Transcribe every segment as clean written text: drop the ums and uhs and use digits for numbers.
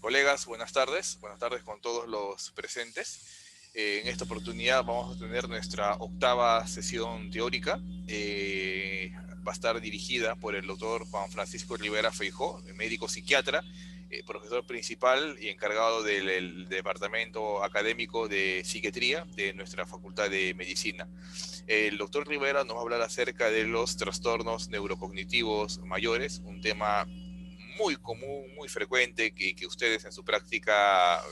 colegas, buenas tardes. Buenas tardes con todos los presentes. En esta oportunidad vamos a tener nuestra octava sesión teórica. Va a estar dirigida por el doctor Juan Francisco Rivera Feijó, médico psiquiatra, profesor principal y encargado del Departamento Académico de Psiquiatría de nuestra Facultad de Medicina. El doctor Rivera nos va a hablar acerca de los trastornos neurocognitivos mayores, un tema muy común, muy frecuente, que ustedes en su práctica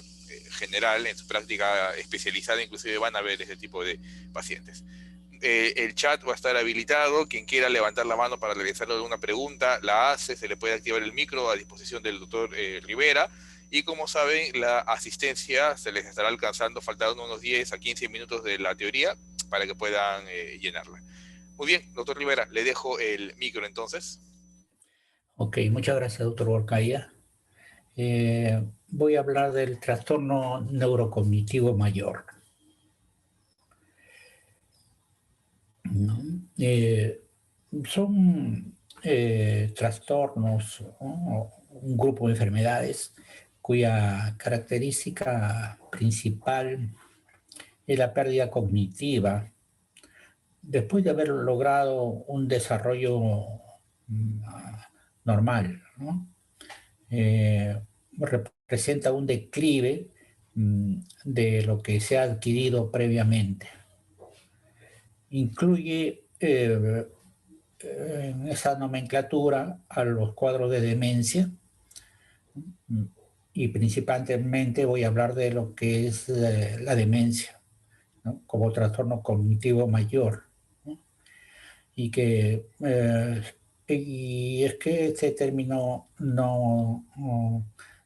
general, en su práctica especializada, inclusive van a ver ese tipo de pacientes. El chat va a estar habilitado. Quien quiera levantar la mano para realizarle alguna pregunta, la hace, se le puede activar el micro a disposición del doctor Rivera. Y como saben, la asistencia se les estará alcanzando, faltando unos 10 a 15 minutos de la teoría para que puedan llenarla. Muy bien, doctor Rivera, le dejo el micro entonces. Ok, muchas gracias, doctor Borcaya. Voy a hablar del trastorno neurocognitivo mayor, ¿no? Son trastornos, ¿no? Un grupo de enfermedades cuya característica principal es la pérdida cognitiva después de haber logrado un desarrollo mm, normal, ¿no? Representa un declive de lo que se ha adquirido previamente. Incluye en esa nomenclatura a los cuadros de demencia y principalmente voy a hablar de lo que es la demencia, ¿no? Como trastorno cognitivo mayor, ¿no? Y es que este término no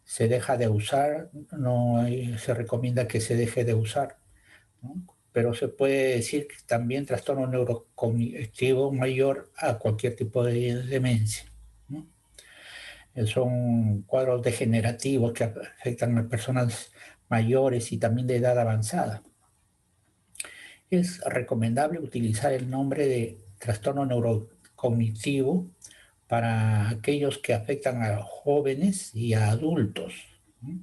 se deja de usar, no se recomienda que se deje de usar, ¿no? Pero se puede decir que también trastorno neurocognitivo mayor a cualquier tipo de demencia, ¿no? Son cuadros degenerativos que afectan a personas mayores y también de edad avanzada. Es recomendable utilizar el nombre de trastorno neurocognitivo para aquellos que afectan a jóvenes y a adultos, ¿no?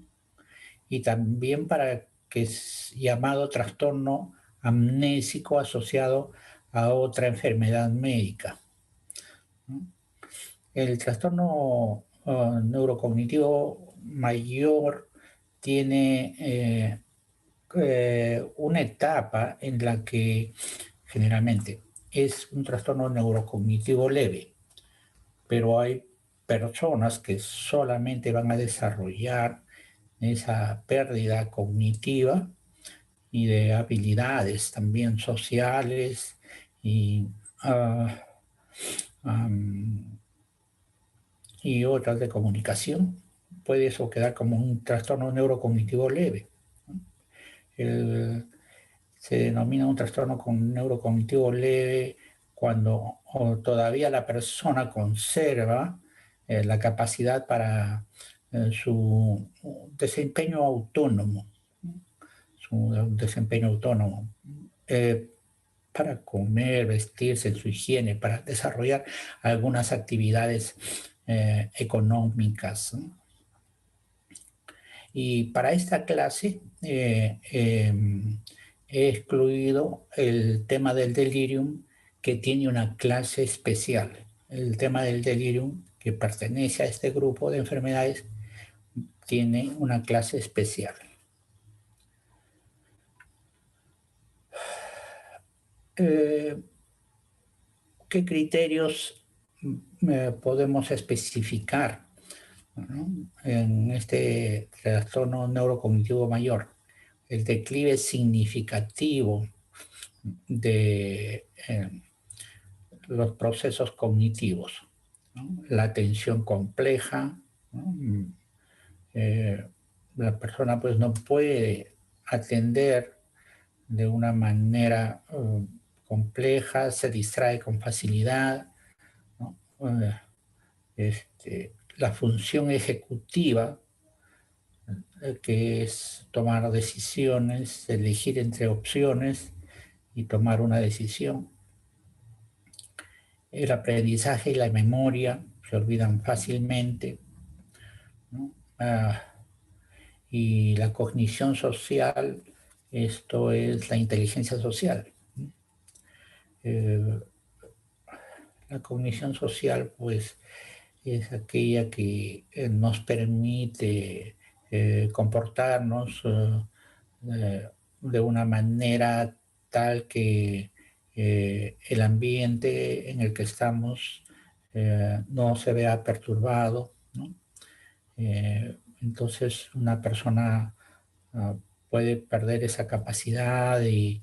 Y también para que es llamado trastorno amnésico asociado a otra enfermedad médica, ¿no? El trastorno neurocognitivo mayor tiene una etapa en la que generalmente es un trastorno neurocognitivo leve, pero hay personas que solamente van a desarrollar esa pérdida cognitiva y de habilidades también sociales y, uh, um, y otras de comunicación. Puede eso quedar como un trastorno neurocognitivo leve, ¿no? Se denomina un trastorno neurocognitivo leve cuando todavía la persona conserva la capacidad para su desempeño autónomo, eh, para comer, vestirse, en su higiene, para desarrollar algunas actividades económicas, ¿no? Y para esta clase he excluido el tema del delirium, que tiene una clase especial. El tema del delirium, que pertenece a este grupo de enfermedades, tiene una clase especial. ¿Qué criterios podemos especificar, ¿no?, en este trastorno neurocognitivo mayor? El declive significativo de los procesos cognitivos, ¿no? La atención compleja, ¿no? La persona pues no puede atender de una manera compleja, se distrae con facilidad, ¿no? La función ejecutiva, que es tomar decisiones, elegir entre opciones y tomar una decisión. El aprendizaje y la memoria se olvidan fácilmente, ¿no? Y la cognición social, esto es la inteligencia social. Eh, la cognición social, pues, es aquella que nos permite comportarnos de una manera tal que el ambiente en el que estamos no se vea perturbado, ¿no? Entonces una persona puede perder esa capacidad y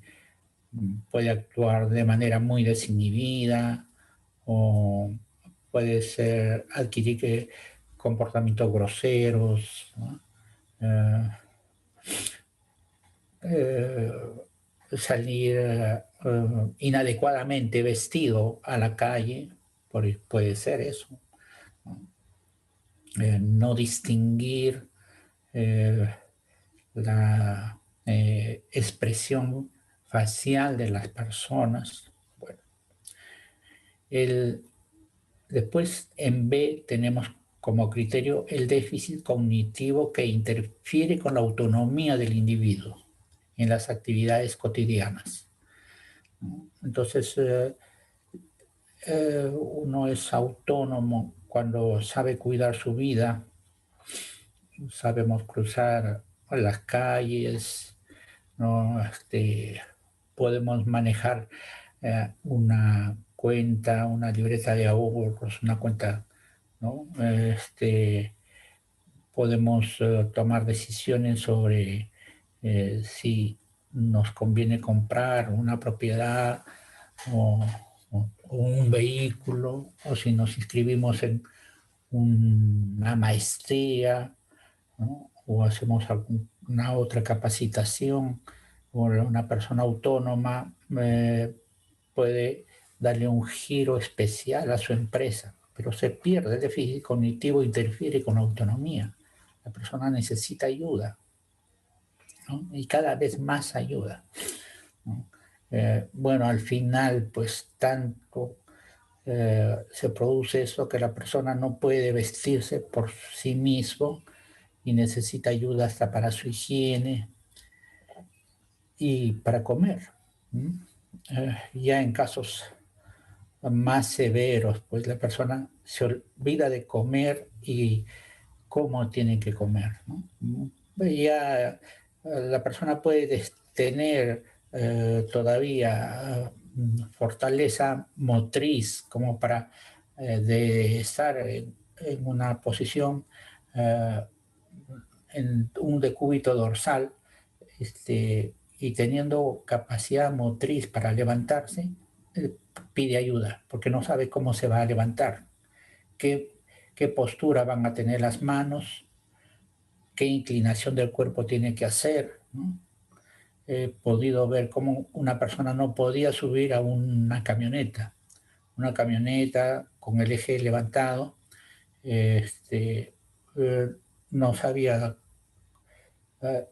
puede actuar de manera muy desinhibida o puede ser adquirir comportamientos groseros, ¿no? Eh, eh, salir inadecuadamente vestido a la calle, puede ser eso, ¿no? No distinguir eh, la expresión facial de las personas. Bueno, el, después en B tenemos como criterio el déficit cognitivo que interfiere con la autonomía del individuo en las actividades cotidianas, ¿no? Entonces, uno es autónomo cuando sabe cuidar su vida, sabemos cruzar las calles, ¿no? Podemos manejar una cuenta, una libreta de ahorros, una cuenta, ¿no? Podemos tomar decisiones sobre si nos conviene comprar una propiedad o, o un vehículo, o si nos inscribimos en una maestría, ¿no? O hacemos alguna otra capacitación, o una persona autónoma puede darle un giro especial a su empresa, pero se pierde el déficit cognitivo, interfiere con la autonomía. La persona necesita ayuda, ¿no? Y cada vez más ayuda, ¿no? Bueno, al final, pues tanto se produce eso que la persona no puede vestirse por sí mismo y necesita ayuda hasta para su higiene y para comer. Ya en casos más severos, pues la persona se olvida de comer y cómo tiene que comer, ¿no? Ya la persona puede tener todavía fortaleza motriz como para de estar en una posición uh, en un decúbito dorsal, y teniendo capacidad motriz para levantarse, eh, pide ayuda porque no sabe cómo se va a levantar, qué, qué postura van a tener las manos, qué inclinación del cuerpo tiene que hacer, ¿no? He podido ver cómo una persona no podía subir a una camioneta con el eje levantado, eh, no sabía,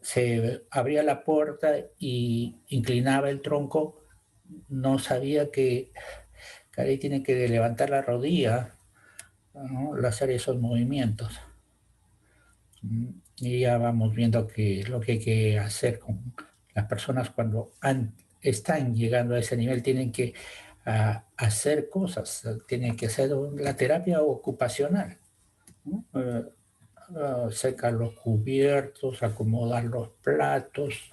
se abría la puerta y inclinaba el tronco, no sabía que ahí tiene que levantar la rodilla, ¿no? Hacer esos movimientos. Y ya vamos viendo que lo que hay que hacer con las personas cuando están llegando a ese nivel, tienen que hacer cosas, tienen que hacer la terapia ocupacional, ¿no? Secar los cubiertos, acomodar los platos,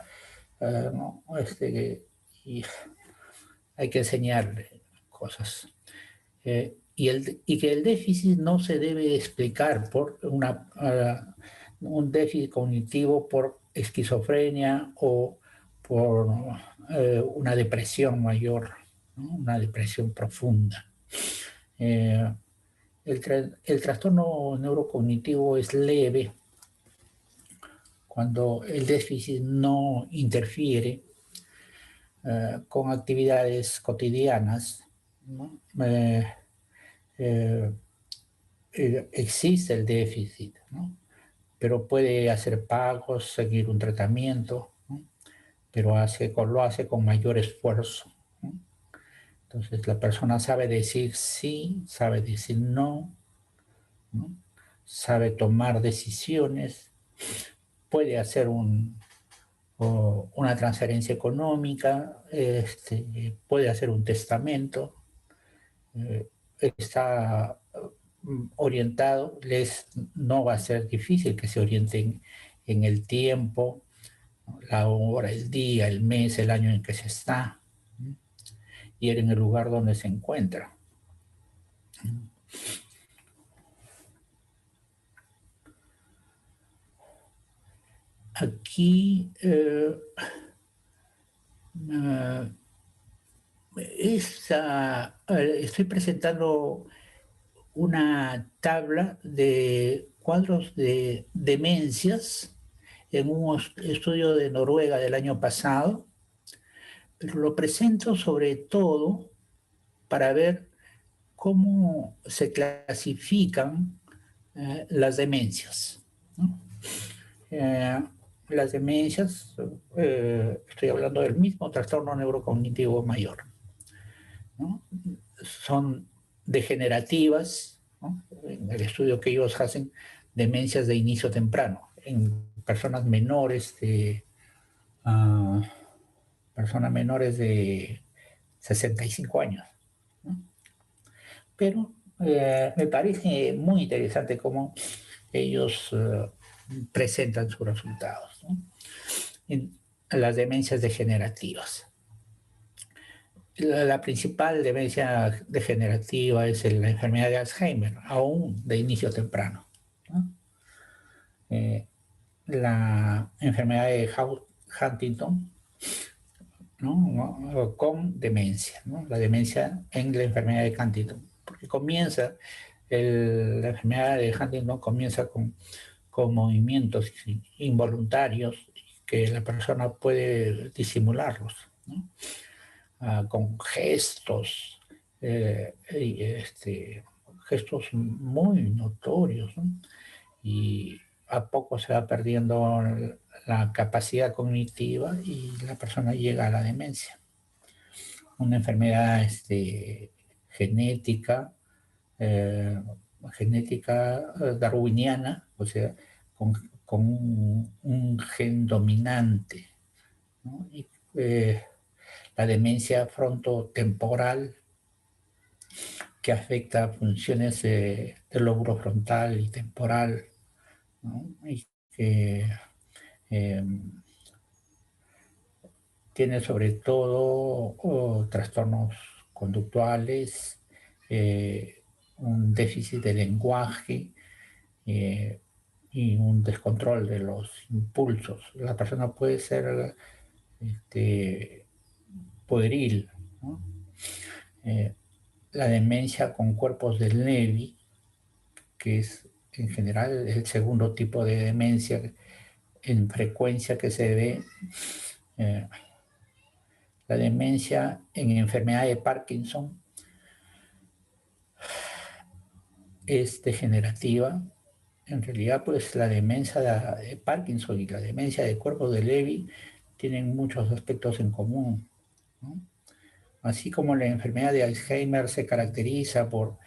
¿no? Y hay que enseñarle cosas. Y que el déficit no se debe explicar por un déficit cognitivo por esquizofrenia o por una depresión mayor, ¿no? Una depresión profunda. Eh, el trastorno neurocognitivo es leve cuando el déficit no interfiere con actividades cotidianas, ¿no? Eh, existe el déficit, ¿no? Pero puede hacer pagos, seguir un tratamiento, ¿no? Pero lo hace con mayor esfuerzo, ¿no? Entonces la persona sabe decir sí, sabe decir no, ¿no? Sabe tomar decisiones, puede hacer una transferencia económica, puede hacer un testamento, está orientado, no va a ser difícil que se orienten en el tiempo, la hora, el día, el mes, el año en que se está, y en el lugar donde se encuentra. Aquí estoy presentando una tabla de cuadros de demencias en un estudio de Noruega del año pasado, pero lo presento sobre todo para ver cómo se clasifican las demencias, ¿no? Las demencias, estoy hablando del mismo trastorno neurocognitivo mayor, ¿no? Son degenerativas, ¿no? En el estudio que ellos hacen, demencias de inicio temprano, en personas menores uh, de 65 años, ¿no? Pero me parece muy interesante cómo ellos presentan sus resultados, ¿no? En las demencias degenerativas. La principal demencia degenerativa es la enfermedad de Alzheimer, aún de inicio temprano, ¿no? La enfermedad de Huntington, ¿no? Con demencia, ¿no? La demencia en la enfermedad de Huntington, porque la enfermedad de Huntington comienza con movimientos involuntarios que la persona puede disimularlos, ¿no? Con gestos, gestos muy notorios, ¿no? Y a poco se va perdiendo la capacidad cognitiva y la persona llega a la demencia. Una enfermedad genética, darwiniana, o sea, con un gen dominante, ¿no? Y, la demencia frontotemporal, que afecta funciones del lóbulo frontal y temporal, ¿no? Y que tiene sobre todo trastornos conductuales, un déficit de lenguaje y un descontrol de los impulsos. La persona puede ser pueril, ¿no? La demencia con cuerpos de Lewy, que es en general el segundo tipo de demencia en frecuencia que se ve. La demencia en enfermedad de Parkinson es degenerativa. En realidad, pues la demencia de Parkinson y la demencia de cuerpos de Lewy tienen muchos aspectos en común, ¿no? Así como la enfermedad de Alzheimer se caracteriza por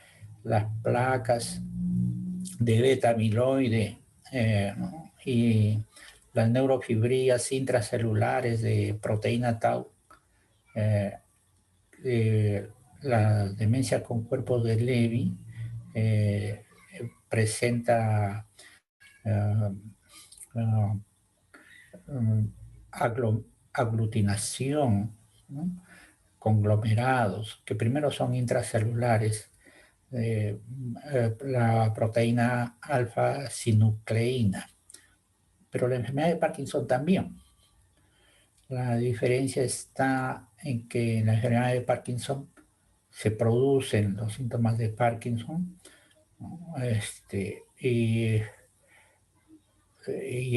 las placas de beta amiloide, ¿no? Y las neurofibrillas intracelulares de proteína tau, la demencia con cuerpos de Lewy presenta aglutinación, ¿no? Conglomerados, que primero son intracelulares, la proteína alfa-sinucleína, pero la enfermedad de Parkinson también. La diferencia está en que en la enfermedad de Parkinson se producen los síntomas de Parkinson, ¿no? Y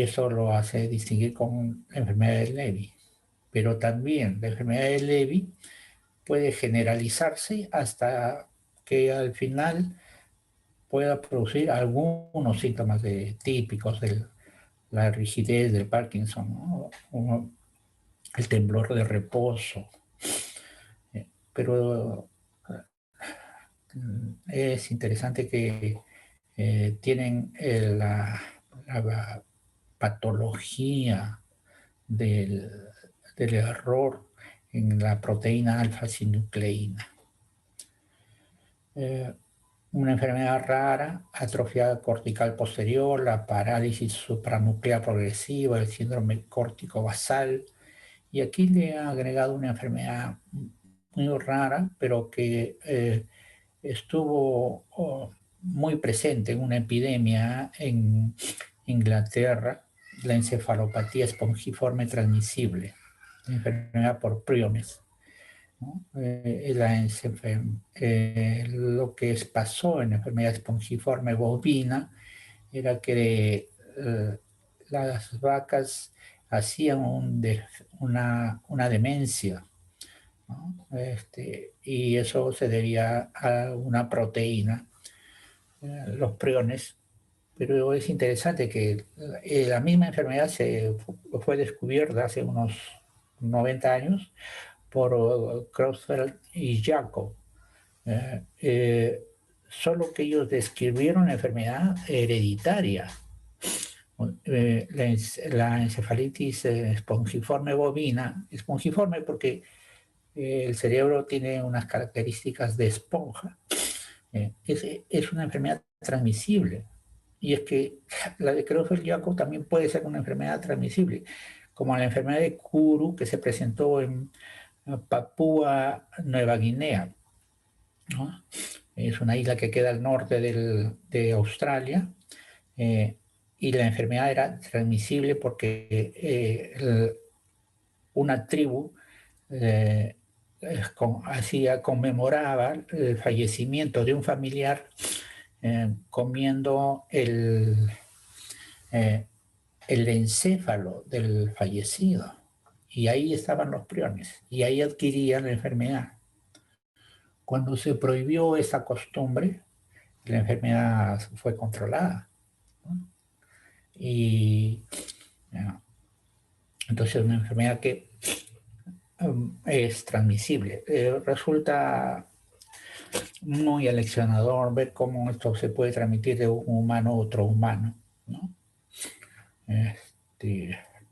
eso lo hace distinguir con la enfermedad de Lewy. Pero también la enfermedad de Lewy puede generalizarse hasta que al final pueda producir algunos síntomas típicos de la rigidez del Parkinson, ¿no? Como el temblor de reposo. Pero es interesante que tienen patología del, del error en la proteína alfa-sinucleína. Una enfermedad rara, atrofia cortical posterior, la parálisis supranuclear progresiva, el síndrome córtico basal. Y aquí le he agregado una enfermedad muy rara, pero que estuvo muy presente en una epidemia en Inglaterra, la encefalopatía espongiforme transmisible, la enfermedad por priones, ¿no? Lo que pasó en la enfermedad espongiforme bovina era que las vacas hacían una demencia, ¿no? Y eso se debía a una proteína, los priones. Pero es interesante que la misma enfermedad fue descubierta hace unos 90 años por Creutzfeldt y Jacob. Solo que ellos describieron la enfermedad hereditaria. La encefalitis espongiforme bovina, espongiforme porque el cerebro tiene unas características de esponja. Es una enfermedad transmisible. Y es que la de Creutzfeldt-Jakob también puede ser una enfermedad transmisible, como la enfermedad de Kuru que se presentó en Papúa Nueva Guinea, ¿no? Es una isla que queda al norte de Australia, y la enfermedad era transmisible porque una tribu conmemoraba el fallecimiento de un familiar comiendo el encéfalo del fallecido. Y ahí estaban los priones, y ahí adquirían la enfermedad. Cuando se prohibió esa costumbre, la enfermedad fue controlada, ¿no? Y entonces una enfermedad que es transmisible. Resulta muy aleccionador ver cómo esto se puede transmitir de un humano a otro humano, ¿no?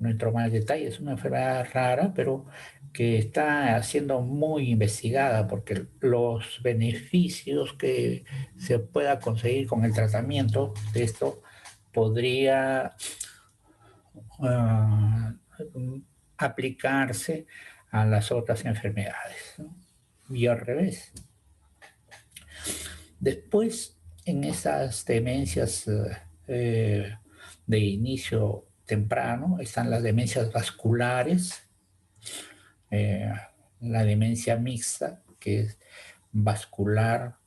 No entro más en detalle, es una enfermedad rara, pero que está siendo muy investigada porque los beneficios que se pueda conseguir con el tratamiento de esto podría aplicarse a las otras enfermedades, ¿no? Y al revés. Después, en esas demencias de inicio temprano, están las demencias vasculares, la demencia mixta, que es vascular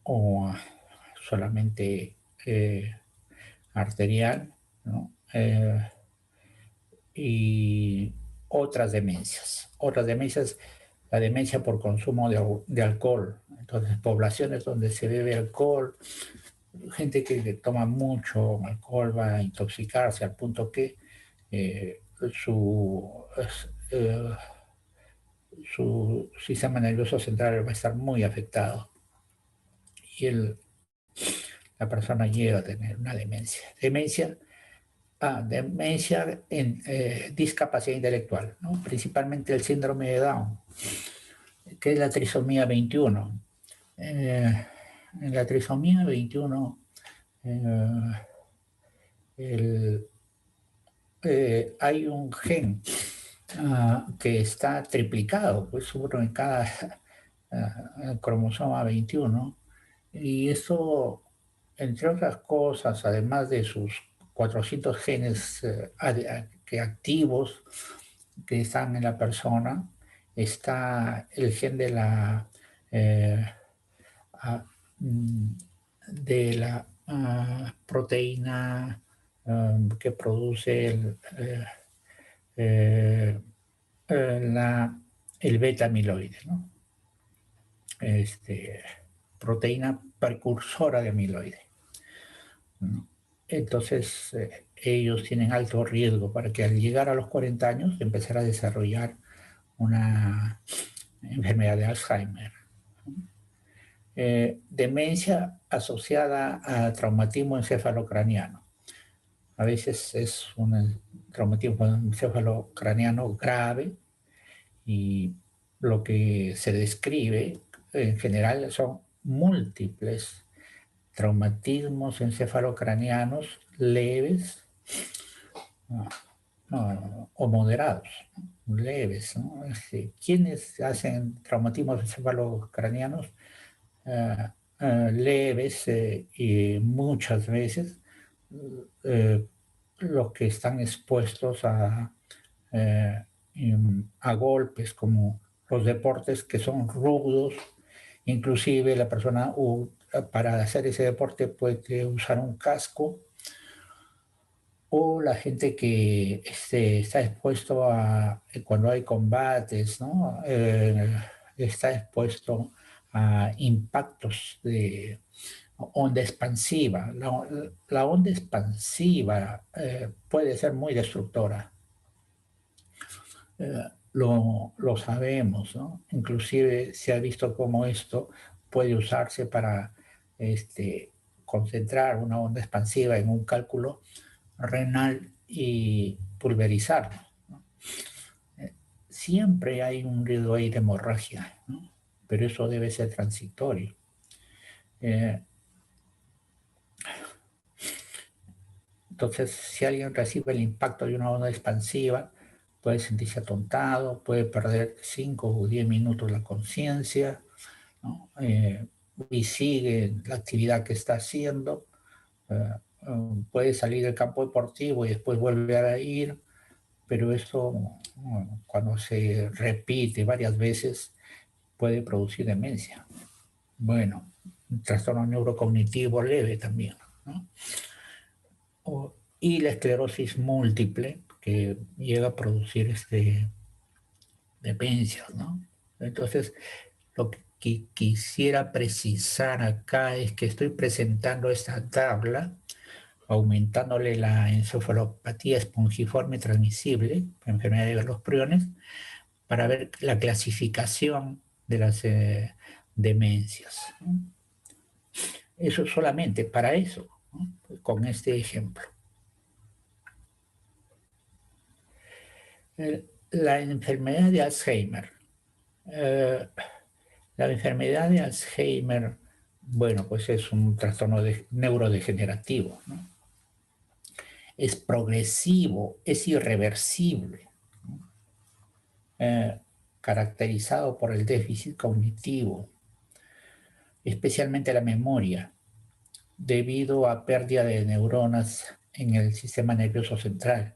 o solamente arterial, ¿no? Y otras demencias. Otras demencias, la demencia por consumo de alcohol. Entonces, poblaciones donde se bebe alcohol, gente que toma mucho alcohol va a intoxicarse al punto que su, eh, su sistema nervioso central va a estar muy afectado. Y la persona llega a tener una demencia. Demencia en discapacidad intelectual, ¿no? Principalmente el síndrome de Down, que es la trisomía 21. En la trisomía 21 hay un gen que está triplicado, pues uno en cada cromosoma 21, y eso, entre otras cosas, además de sus 400 genes activos que están en la persona, está el gen eh, a- mm, de la proteína que produce eh, el beta amiloide, ¿no? Proteína precursora de amiloide, ¿no? Entonces, ellos tienen alto riesgo para que al llegar a los 40 años empezar a desarrollar una enfermedad de Alzheimer. Demencia asociada a traumatismo encefalocraniano. A veces es un traumatismo encefalocraneano grave y lo que se describe en general son múltiples traumatismos encefalocraneanos leves, no, o moderados, leves, ¿no? ¿Quiénes hacen traumatismos encefalocraneanos leves y muchas veces eh, los que están expuestos eh, a golpes como los deportes que son rudos, inclusive la persona para hacer ese deporte puede usar un casco, o la gente que está expuesto cuando hay combates, ¿no? Está expuesto a impactos de onda expansiva. La onda expansiva puede ser muy destructora. Lo sabemos, ¿no? Inclusive se ha visto cómo esto puede usarse para concentrar una onda expansiva en un cálculo renal y pulverizarlo, ¿no? Siempre hay un riesgo ahí de hemorragia, ¿no? Pero eso debe ser transitorio. Entonces, si alguien recibe el impacto de una onda expansiva, puede sentirse atontado, puede perder 5 o 10 minutos la conciencia, ¿no? Y sigue la actividad que está haciendo. Eh, puede salir del campo deportivo y después volver a ir, pero eso, cuando se repite varias veces, puede producir demencia. Bueno, un trastorno neurocognitivo leve también, ¿no? Y la esclerosis múltiple, que llega a producir demencias, ¿no? Entonces, lo que quisiera precisar acá es que estoy presentando esta tabla, aumentándole la encefalopatía espongiforme transmisible, enfermedad de los priones, para ver la clasificación de las demencias, ¿no? Eso solamente para eso, ¿no? Con este ejemplo. La enfermedad de Alzheimer. La enfermedad de Alzheimer, bueno, pues es un trastorno neurodegenerativo, ¿no? Es progresivo, es irreversible, ¿no? Caracterizado por el déficit cognitivo, especialmente la memoria, debido a pérdida de neuronas en el sistema nervioso central.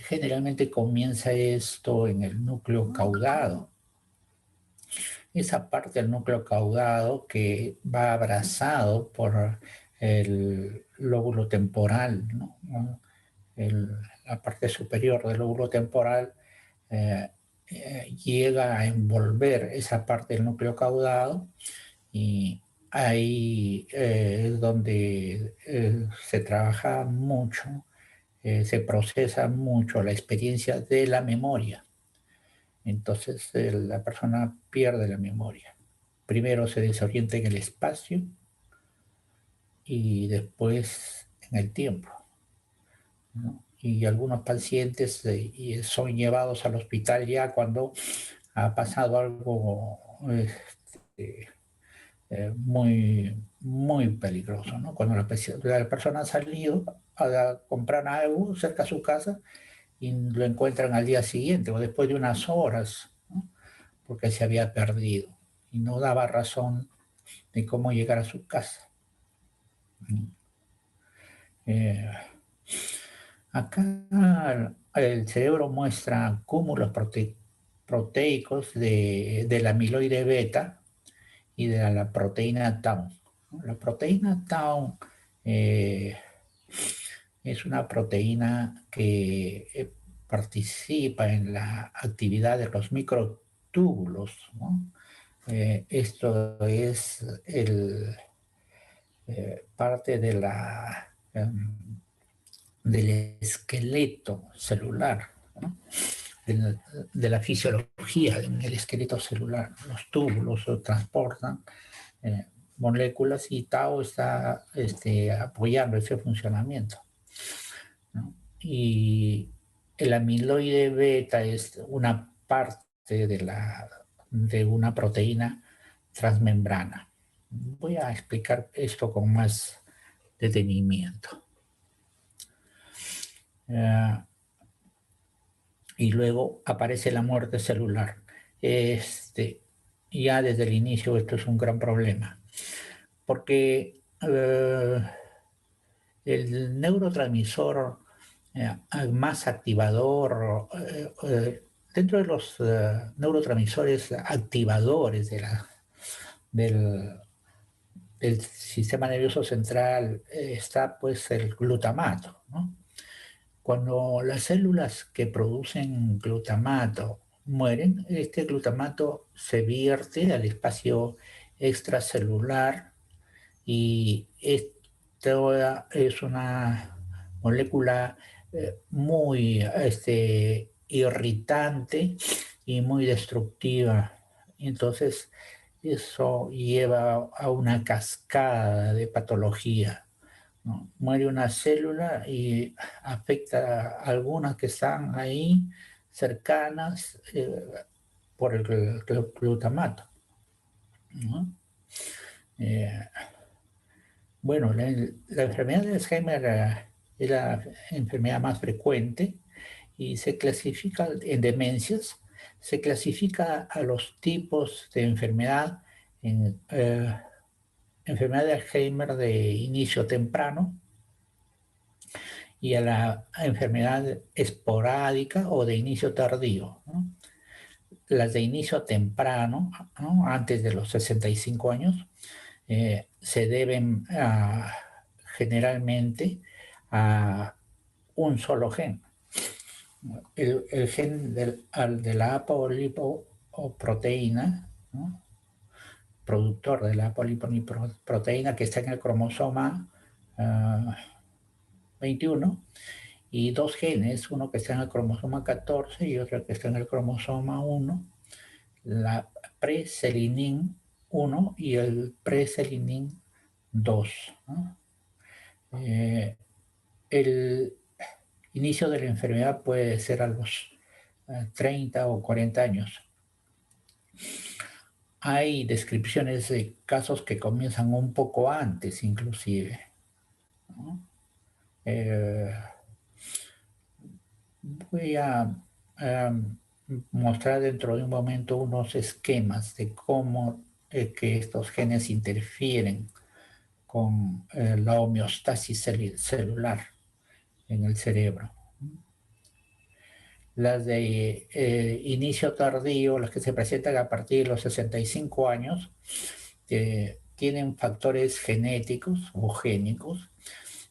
Generalmente comienza esto en el núcleo caudado, esa parte del núcleo caudado que va abrazado por el lóbulo temporal, ¿no? La parte superior del lóbulo temporal eh, llega a envolver esa parte del núcleo caudado, y ahí es donde se trabaja mucho, se procesa mucho la experiencia de la memoria. Entonces la persona pierde la memoria. Primero se desorienta en el espacio y después en el tiempo, ¿no? Y algunos pacientes son llevados al hospital ya cuando ha pasado algo muy peligroso, ¿no? Cuando la persona ha salido a comprar algo cerca de su casa y lo encuentran al día siguiente o después de unas horas, ¿no? Porque se había perdido y no daba razón de cómo llegar a su casa. Eh, Acá el cerebro muestra cúmulos proteicos del amiloide beta y de la proteína tau. La proteína tau es una proteína que participa en la actividad de los microtúbulos, ¿no? Esto es parte del esqueleto celular, ¿no? De la fisiología en el esqueleto celular. Los túbulos transportan moléculas y tau está apoyando ese funcionamiento. ¿no? Y el amiloide beta es una parte de una proteína transmembrana. Voy a explicar esto con más detenimiento. Y luego aparece la muerte celular. Ya desde el inicio esto es un gran problema, porque el neurotransmisor más activador, dentro de los neurotransmisores activadores del, del sistema nervioso central, está pues el glutamato, ¿no? Cuando las células que producen glutamato mueren, este glutamato se vierte al espacio extracelular y esto es una molécula muy irritante y muy destructiva. Entonces, eso lleva a una cascada de patología, ¿no? Muere una célula y afecta a algunas que están ahí cercanas por el glutamato, ¿no? Eh, bueno, la enfermedad de Alzheimer es la enfermedad más frecuente y se clasifica en demencias, se clasifica a los tipos de enfermedad en enfermedad de Alzheimer de inicio temprano, y a la enfermedad esporádica o de inicio tardío, ¿no? Las de inicio temprano, ¿no? Antes de los 65 años, se deben generalmente a un solo gen. El gen de la apolipoproteína, ¿no? Productor de la apolipoproteína que está en el cromosoma 21, y dos genes, uno que está en el cromosoma 14 y otro que está en el cromosoma 1, la preselinin 1 y el preselinin 2, ¿no? El inicio de la enfermedad puede ser a los 30 o 40 años. Hay descripciones de casos que comienzan un poco antes, inclusive, ¿no? Voy a mostrar dentro de un momento unos esquemas de cómo que estos genes interfieren con la homeostasis celular en el cerebro. Las de inicio tardío, las que se presentan a partir de los 65 años, tienen factores genéticos o génicos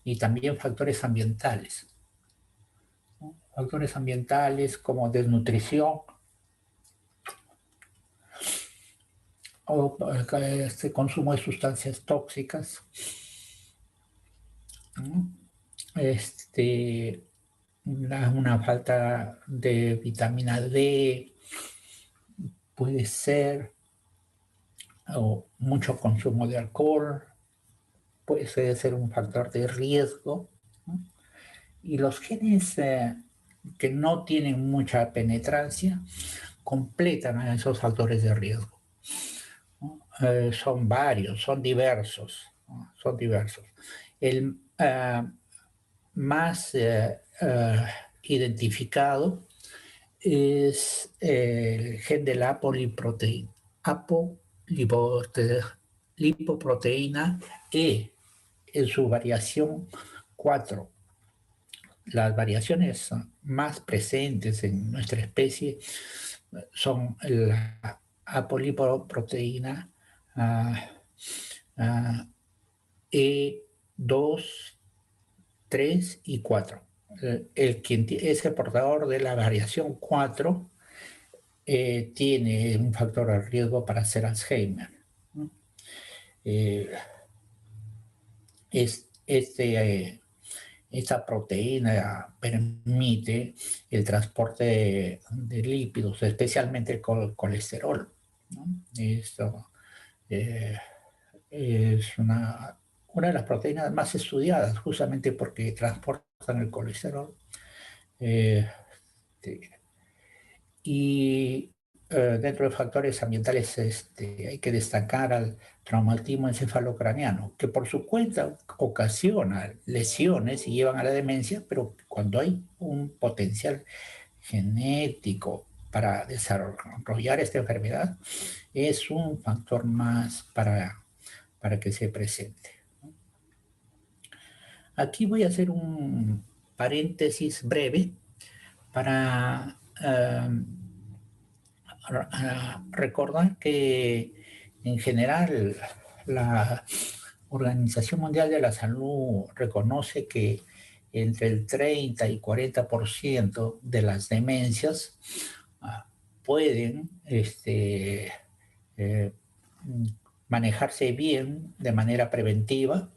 y también factores ambientales, ¿no? Factores ambientales como desnutrición o este consumo de sustancias tóxicas, ¿no? Una falta de vitamina D puede ser, o mucho consumo de alcohol puede ser un factor de riesgo, ¿no? Y los genes que no tienen mucha penetrancia completan a esos factores de riesgo, ¿no? Son varios, son diversos, ¿no? Son diversos. El más identificado es el gen de la apolipoproteína E en su variación 4. Las variaciones más presentes en nuestra especie son la apolipoproteína E2, 3 y 4. Quien es el portador de la variación 4 tiene un factor de riesgo para hacer Alzheimer, ¿no? Eh, es, esta proteína permite el transporte de lípidos, especialmente el colesterol, ¿no? Esto es una de las proteínas más estudiadas, justamente porque transporta el colesterol. Eh, y dentro de factores ambientales hay que destacar al traumatismo encefalocraniano, que por su cuenta ocasiona lesiones y llevan a la demencia, pero cuando hay un potencial genético para desarrollar esta enfermedad, es un factor más para que se presente. Aquí voy a hacer un paréntesis breve para recordar que en general la Organización Mundial de la Salud reconoce que entre el 30 y 40% de las demencias pueden eh, manejarse bien de manera preventiva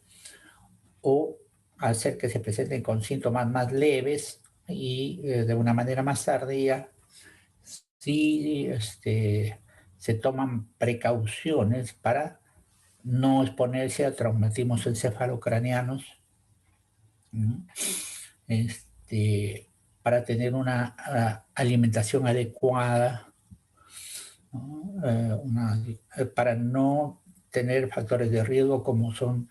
o hacer que se presenten con síntomas más leves y de una manera más tardía si se toman precauciones para no exponerse a traumatismos encefalocranianos, ¿no? Para tener una alimentación adecuada, ¿no? Para no tener factores de riesgo como son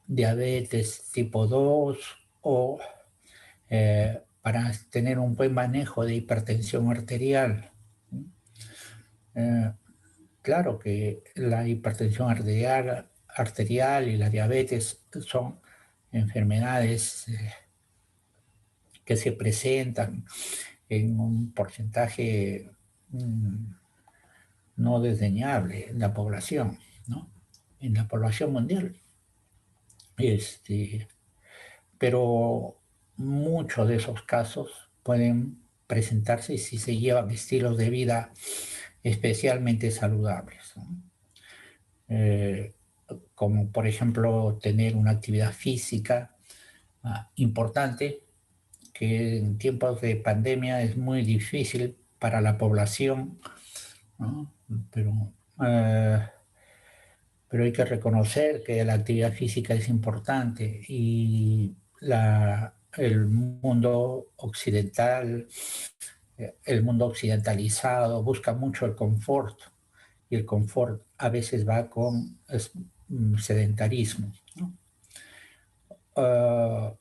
diabetes tipo 2 o para tener un buen manejo de hipertensión arterial. Eh, claro que la hipertensión arterial y la diabetes son enfermedades que se presentan en un porcentaje no desdeñable en la población, ¿no? En la población mundial. Pero muchos de esos casos pueden presentarse si se llevan estilos de vida especialmente saludables, ¿no? Eh, como por ejemplo tener una actividad física importante, que en tiempos de pandemia es muy difícil para la población, ¿no? Eh, pero hay que reconocer que la actividad física es importante y el mundo occidental, el mundo occidentalizado busca mucho el confort y el confort a veces va con sedentarismo, ¿no? Uh,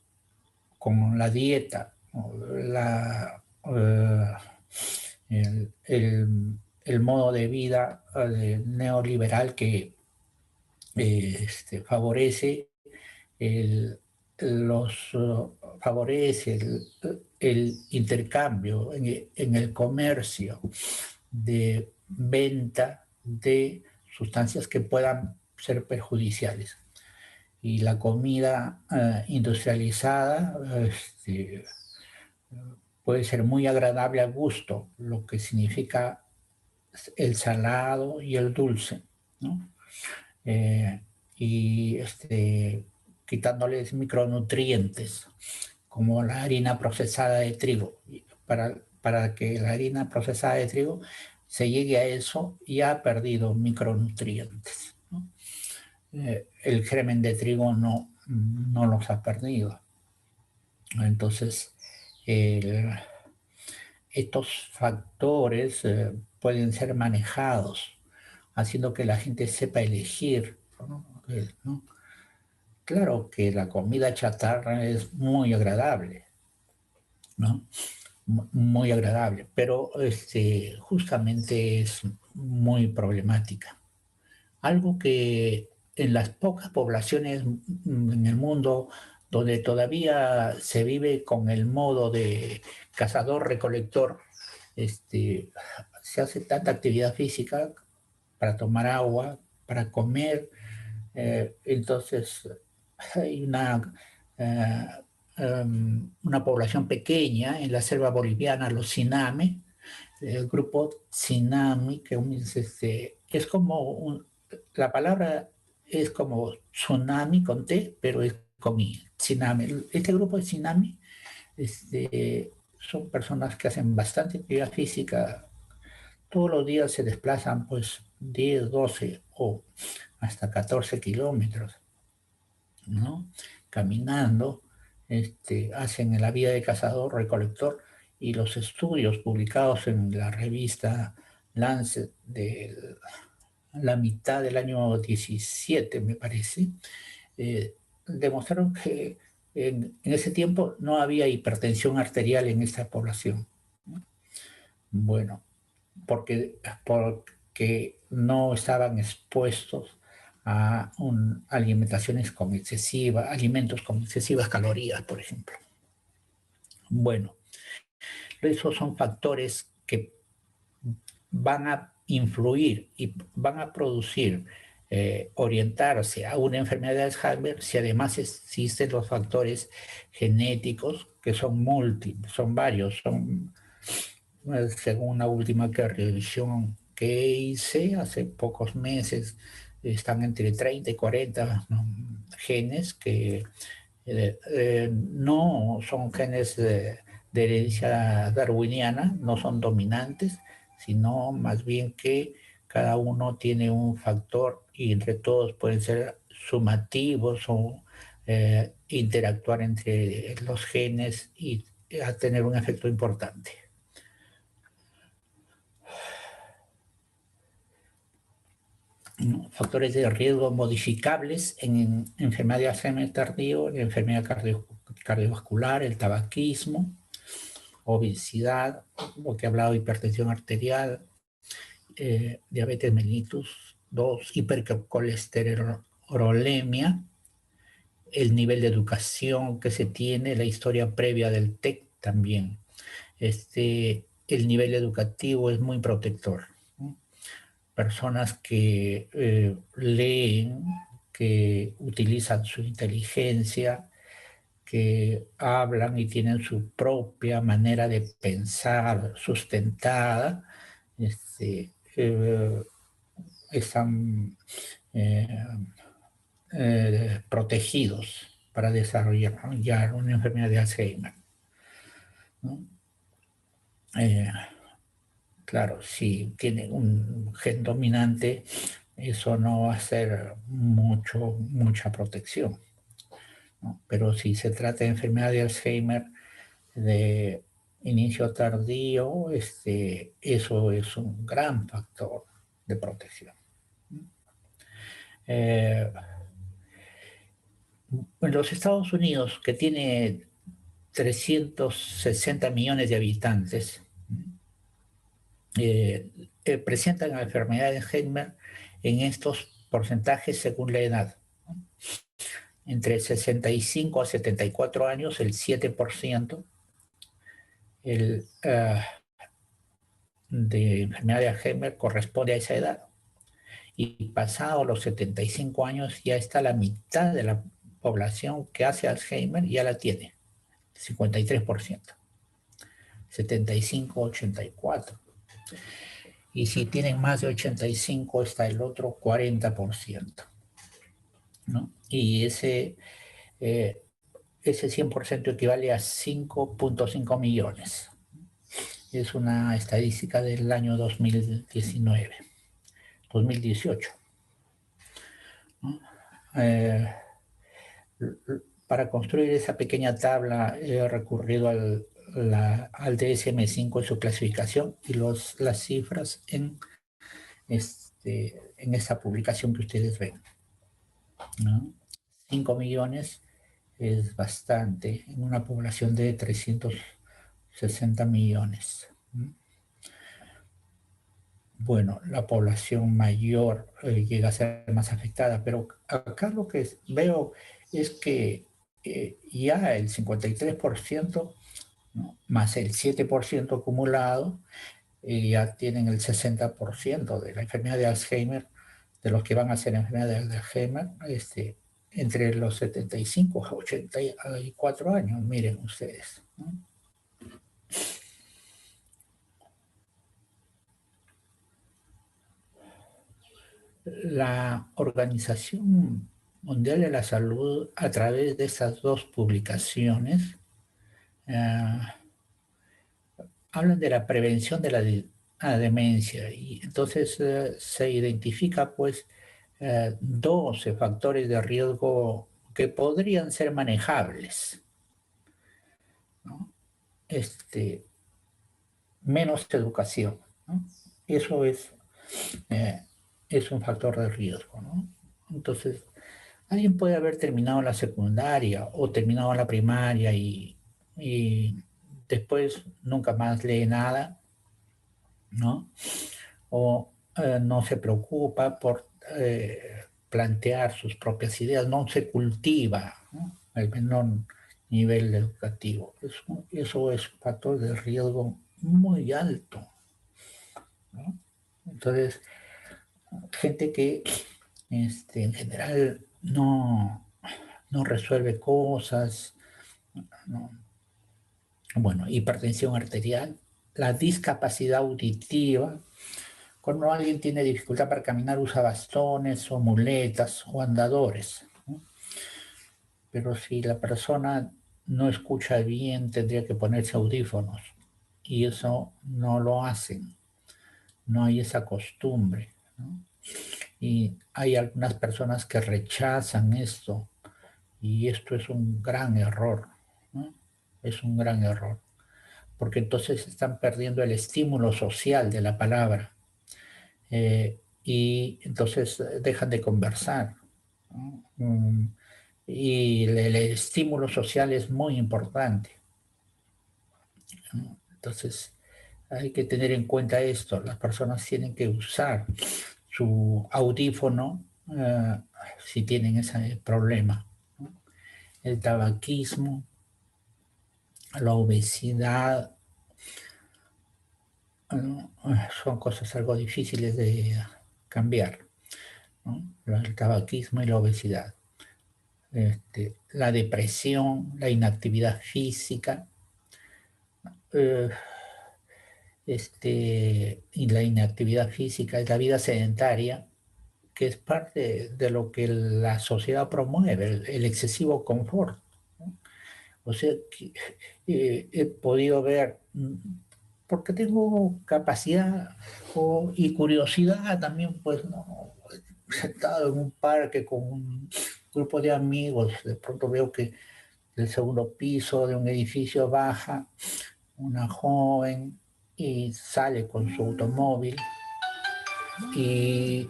con la dieta, ¿no? El modo de vida neoliberal que favorece el, los, favorece el intercambio en el comercio de venta de sustancias que puedan ser perjudiciales. Y la comida industrializada puede ser muy agradable al gusto, lo que significa el salado y el dulce, ¿no? Y quitándoles micronutrientes, como la harina procesada de trigo. Para que la harina procesada de trigo se llegue a eso, ya ha perdido micronutrientes, ¿no? El germen de trigo no los ha perdido. Entonces, estos factores pueden ser manejados, haciendo que la gente sepa elegir, ¿no? ¿No? Claro que la comida chatarra es muy agradable, ¿no? Muy agradable, pero justamente es muy problemática. Algo que en las pocas poblaciones en el mundo donde todavía se vive con el modo de cazador-recolector, se hace tanta actividad física para tomar agua, para comer, entonces hay eh, una población pequeña en la selva boliviana, los Tsiname, el grupo Tsinami, que es como la palabra es como tsunami con T, pero es con I, Tsinami. Este grupo de Tsinami son personas que hacen bastante actividad física, todos los días se desplazan pues 10, 12 o hasta 14 kilómetros, ¿no? Caminando, hacen en la vida de cazador-recolector, y los estudios publicados en la revista Lancet de la mitad del año 17, me parece, demostraron que en ese tiempo no había hipertensión arterial en esta población. Bueno, porque no estaban expuestos a alimentaciones con alimentos con excesivas calorías, por ejemplo. Bueno, esos son factores que van a influir y van a producir, orientarse a una enfermedad de Alzheimer si además existen los factores genéticos que son múltiples, son varios, según una última revisión que hice hace pocos meses, están entre 30 y 40, ¿no?, genes que no son genes de herencia darwiniana, no son dominantes, sino más bien que cada uno tiene un factor y entre todos pueden ser sumativos o interactuar entre los genes y a tener un efecto importante. Factores de riesgo modificables en enfermedad de Alzheimer tardío, en enfermedad cardiovascular, el tabaquismo, obesidad, lo que he hablado, hipertensión arterial, diabetes mellitus 2, hipercolesterolemia, el nivel de educación que se tiene, la historia previa del TEC también. El nivel educativo es muy protector, ¿no? Personas que leen, que utilizan su inteligencia, que hablan y tienen su propia manera de pensar sustentada, están protegidos para desarrollar ya una enfermedad de Alzheimer, ¿no? Claro, si tiene un gen dominante, eso no va a ser mucha protección, ¿no? Pero si se trata de enfermedad de Alzheimer de inicio tardío, eso es un gran factor de protección. En los Estados Unidos, que tiene 360 millones de habitantes, presentan la enfermedad de Alzheimer en estos porcentajes según la edad, ¿no? Entre 65 a 74 años, el 7% de enfermedad de Alzheimer corresponde a esa edad. Y pasado los 75 años ya está la mitad de la población que hace Alzheimer, ya la tiene, 53%, 75, 84. Y si tienen más de 85 está el otro 40%, ¿no? Y ese 100% equivale a 5.5 millones. Es una estadística del año 2018. ¿No? Para construir esa pequeña tabla he recurrido al DSM-5 en su clasificación y las cifras en esta publicación que ustedes ven, ¿no? 5 millones es bastante en una población de 360 millones. Bueno, la población mayor llega a ser más afectada, pero acá lo que veo es que ya el 53%, ¿no?, más el 7% acumulado, ya tienen el 60% de la enfermedad de Alzheimer, de los que van a hacer enfermedad de Alzheimer, entre los 75 a 84 años, miren ustedes, ¿no? La Organización Mundial de la Salud, a través de estas dos publicaciones, hablan de la prevención de la demencia, y entonces se identifica pues 12 factores de riesgo que podrían ser manejables, menos educación, ¿no? Eso eh, es un factor de riesgo, ¿no? Entonces, alguien puede haber terminado la secundaria o terminado la primaria y después nunca más lee nada, ¿no? O no se preocupa por plantear sus propias ideas, no se cultiva, ¿no? El menor nivel educativo. Eso es un factor de riesgo muy alto, ¿no? Entonces, gente que en general no resuelve cosas, ¿no? Bueno, hipertensión arterial, la discapacidad auditiva. Cuando alguien tiene dificultad para caminar, usa bastones o muletas o andadores, ¿no? Pero si la persona no escucha bien, tendría que ponerse audífonos. Y eso no lo hacen, no hay esa costumbre, ¿no? Y hay algunas personas que rechazan esto, y esto es un gran error, ¿no? Es un gran error, porque entonces están perdiendo el estímulo social de la palabra. Y entonces dejan de conversar, ¿no? Y el estímulo social es muy importante, ¿no? Entonces hay que tener en cuenta esto, las personas tienen que usar su audífono si tienen ese problema, ¿no? El tabaquismo, la obesidad, ¿no? Son cosas algo difíciles de cambiar, ¿no? El tabaquismo y la obesidad. La depresión, la inactividad física, eh, y la inactividad física es la vida sedentaria, que es parte de lo que la sociedad promueve, el excesivo confort, ¿no? O sea, que, he podido ver, porque tengo capacidad y curiosidad también, pues, ¿no? Sentado en un parque con un grupo de amigos, de pronto veo que del segundo piso de un edificio baja una joven y sale con su automóvil y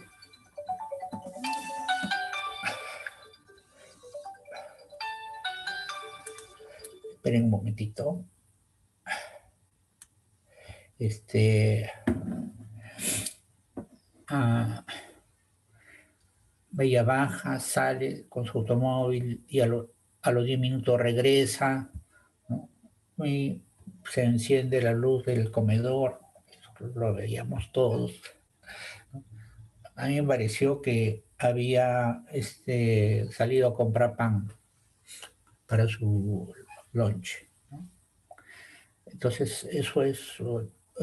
esperen un momentito, ah, ella baja, sale con su automóvil y a los 10 minutos regresa, ¿no? Y se enciende la luz del comedor, eso lo veíamos todos. A mí me pareció que había salido a comprar pan para su lunch, ¿no? Entonces, eso es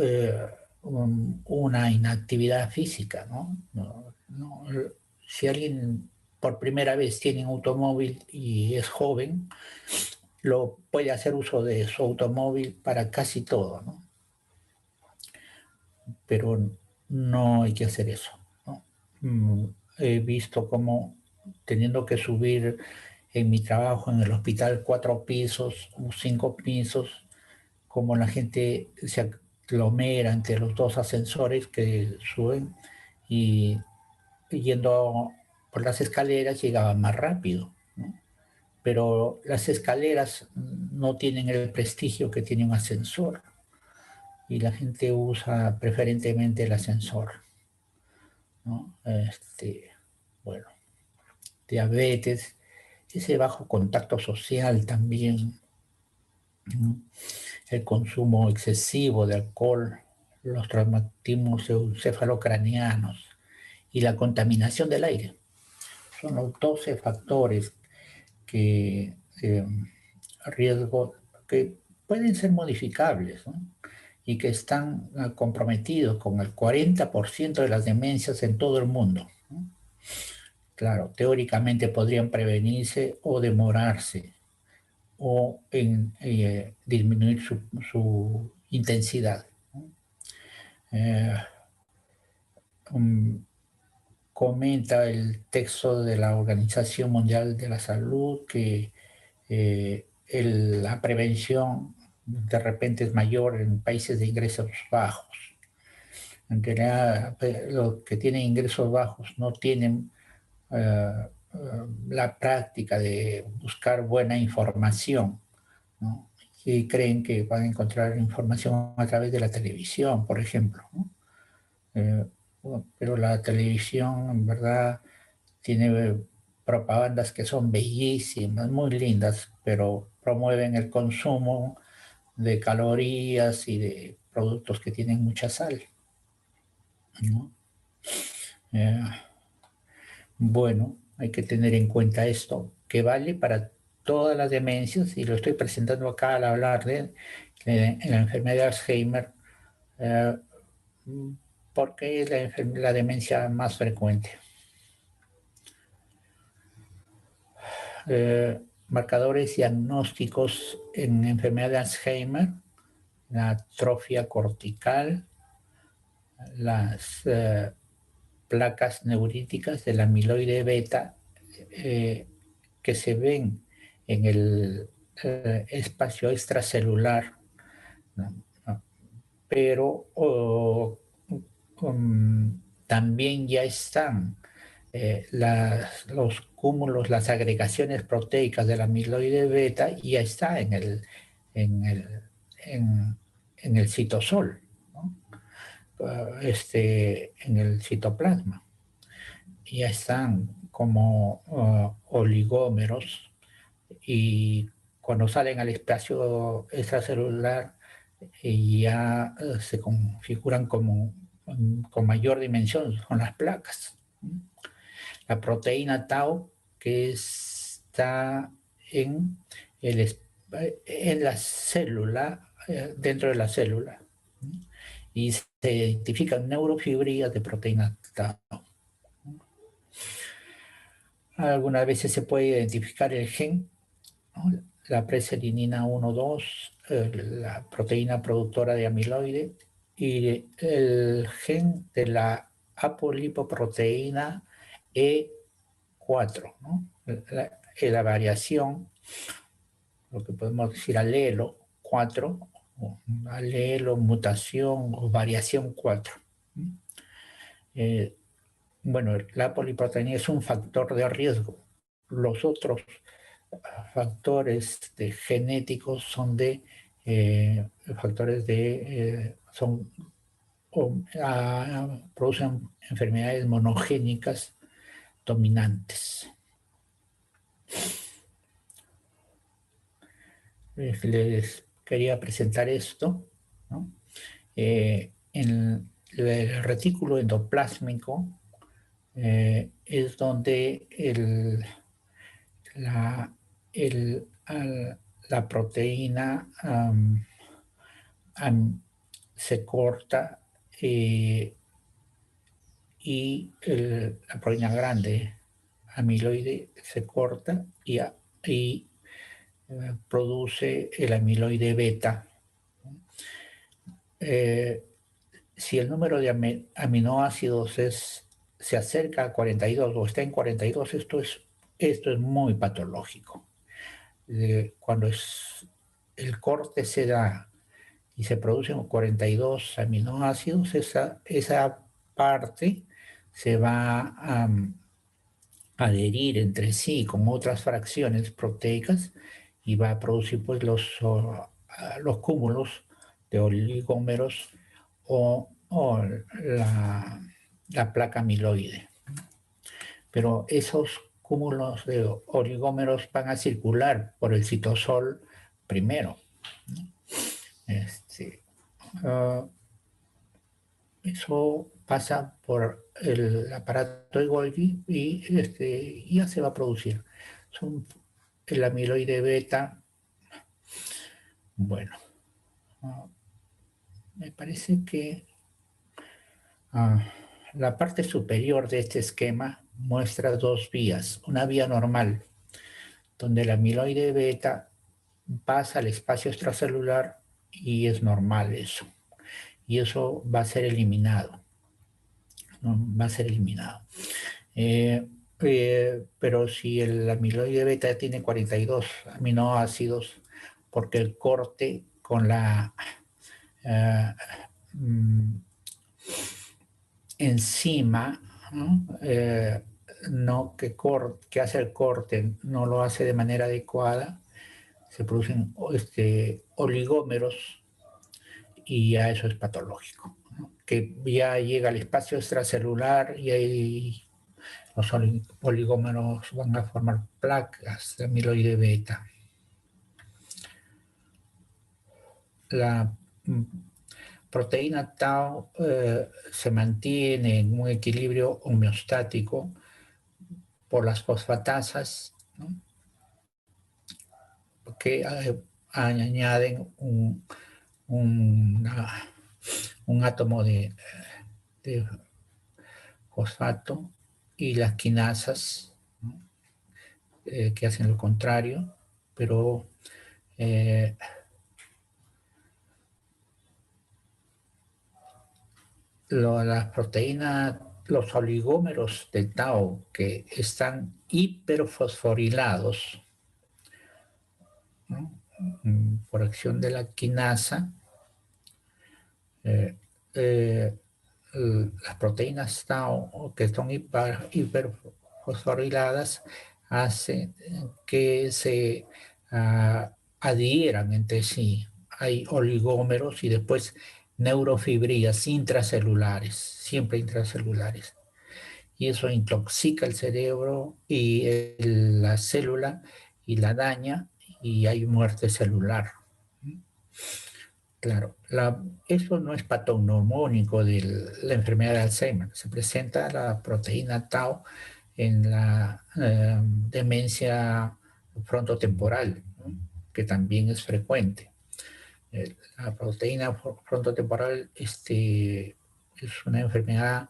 eh, una inactividad física, ¿no? Si alguien por primera vez tiene un automóvil y es joven, lo puede hacer uso de su automóvil para casi todo, ¿no? Pero no hay que hacer eso, ¿no? He visto cómo teniendo que subir en mi trabajo en el hospital 4 pisos o 5 pisos, como la gente se aglomera entre los dos ascensores que suben y yendo por las escaleras llegaba más rápido, ¿no? Pero las escaleras no tienen el prestigio que tiene un ascensor y la gente usa preferentemente el ascensor, ¿no? Bueno, diabetes, ese bajo contacto social también, ¿no? El consumo excesivo de alcohol, los traumatismos encefalocranianos y la contaminación del aire. Son los 12 factores que riesgo que pueden ser modificables, ¿no? Y que están comprometidos con el 40% de las demencias en todo el mundo, ¿no? Claro, teóricamente podrían prevenirse o demorarse o disminuir su intensidad, ¿no? Eh, um, Comenta el texto de la Organización Mundial de la Salud que la prevención de repente es mayor en países de ingresos bajos. En realidad, los que tienen ingresos bajos no tienen la práctica de buscar buena información, ¿no? Y creen que van a encontrar información a través de la televisión, por ejemplo, ¿no? Bueno, pero la televisión, en verdad, tiene propagandas que son bellísimas, muy lindas, pero promueven el consumo de calorías y de productos que tienen mucha sal, ¿no? Eh, bueno, hay que tener en cuenta esto, que vale para todas las demencias, y lo estoy presentando acá al hablar de la enfermedad de Alzheimer, eh, porque es la demencia más frecuente. Marcadores diagnósticos en enfermedad de Alzheimer: la atrofia cortical, las placas neuríticas del amiloide beta, que se ven en el espacio extracelular, ¿no? Pero también ya están los cúmulos, las agregaciones proteicas del amiloide beta, ya está en el, en, en el citosol, ¿no? En el citoplasma. Ya están como oligómeros, y cuando salen al espacio extracelular ya se configuran como con mayor dimensión, con las placas. La proteína tau, que está en, en la célula, dentro de la célula, y se identifican neurofibrillas de proteína tau. Algunas veces se puede identificar el gen, ¿no? La preselinina 1,2, la proteína productora de amiloide, y el gen de la apolipoproteína E4, ¿no? La variación, lo que podemos decir alelo 4, alelo, mutación o variación 4. Bueno, la poliproteína es un factor de riesgo. Los otros factores genéticos son factores son, producen enfermedades monogénicas dominantes. Les quería presentar esto, ¿no? En el retículo endoplásmico es donde la, el, la proteína se corta, y la proteína grande, amiloide, se corta y produce el amiloide beta. Si el número de aminoácidos se acerca a 42 o está en 42, esto es muy patológico. Cuando el corte se da y se producen 42 aminoácidos, esa parte se va a adherir entre sí con otras fracciones proteicas y va a producir pues los cúmulos de oligómeros o la placa amiloide. Pero esos cúmulos de oligómeros van a circular por el citosol primero. Eso pasa por el aparato de Golgi y ya se va a producir. El amiloide beta. Bueno, me parece que la parte superior de este esquema muestra dos vías. Una vía normal, donde el amiloide beta pasa al espacio extracelular y es normal eso. Y eso va a ser eliminado. ¿No? Va a ser eliminado. Pero si el amiloide beta tiene 42 aminoácidos, porque el corte con la mm, enzima, ¿no? Que hace el corte no lo hace de manera adecuada, se producen oligómeros y ya eso es patológico, ¿no? Que ya llega al espacio extracelular y ahí los oligómeros van a formar placas de amiloide beta. La proteína tau se mantiene en un equilibrio homeostático por las fosfatasas, ¿no? Que añaden un átomo de fosfato, y las quinasas, ¿no? Que hacen lo contrario, pero las proteínas, los oligómeros de tau que están hiperfosforilados, ¿no? Por acción de la quinasa, eh, eh, las proteínas tau que son hiperfosforiladas hacen que se adhieran entre sí. Hay oligómeros y después neurofibrillas intracelulares, siempre intracelulares. Y eso intoxica el cerebro y la célula y la daña y hay muerte celular. Claro, eso no es patognomónico de la enfermedad de Alzheimer. Se presenta la proteína tau en la demencia frontotemporal, ¿no? Que también es frecuente. La proteína frontotemporal es una enfermedad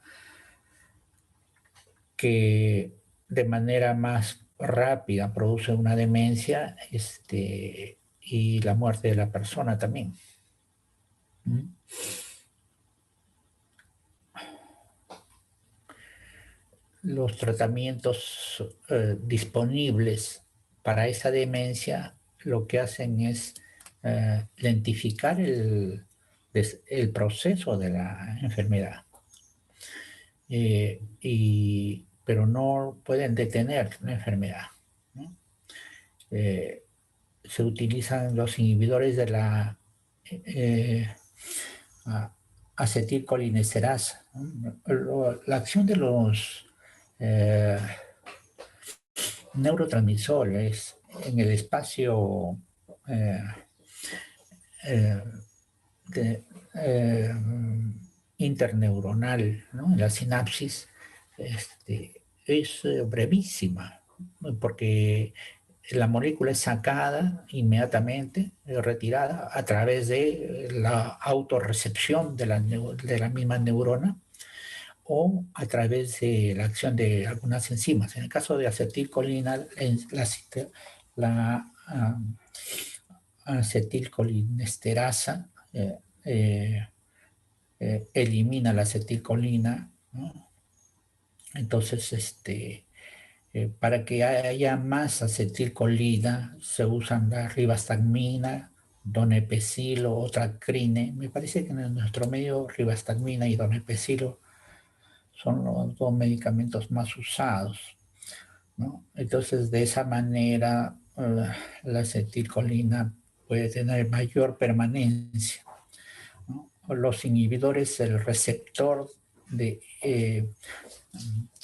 que de manera más rápida produce una demencia y la muerte de la persona también. ¿Mm? Los tratamientos disponibles para esa demencia lo que hacen es lentificar el proceso de la enfermedad, pero no pueden detener la enfermedad, ¿no? Se utilizan los inhibidores de la acetilcolinesterasa, ¿no? La acción de los eh, neurotransmisores en el espacio eh, eh, de, eh, interneuronal, ¿no? En la sinapsis, es brevísima, ¿no? Porque la molécula es sacada inmediatamente, retirada a través de la autorrecepción de la misma neurona o a través de la acción de algunas enzimas. En el caso de acetilcolina, la acetilcolinesterasa elimina la acetilcolina, ¿no? Entonces, para que haya más acetilcolina, se usan la ribastagmina, donepezilo, otracrine. Me parece que en nuestro medio ribastagmina y donepezilo son los dos medicamentos más usados, ¿no? Entonces, de esa manera, la acetilcolina puede tener mayor permanencia, ¿no? Los inhibidores del receptor de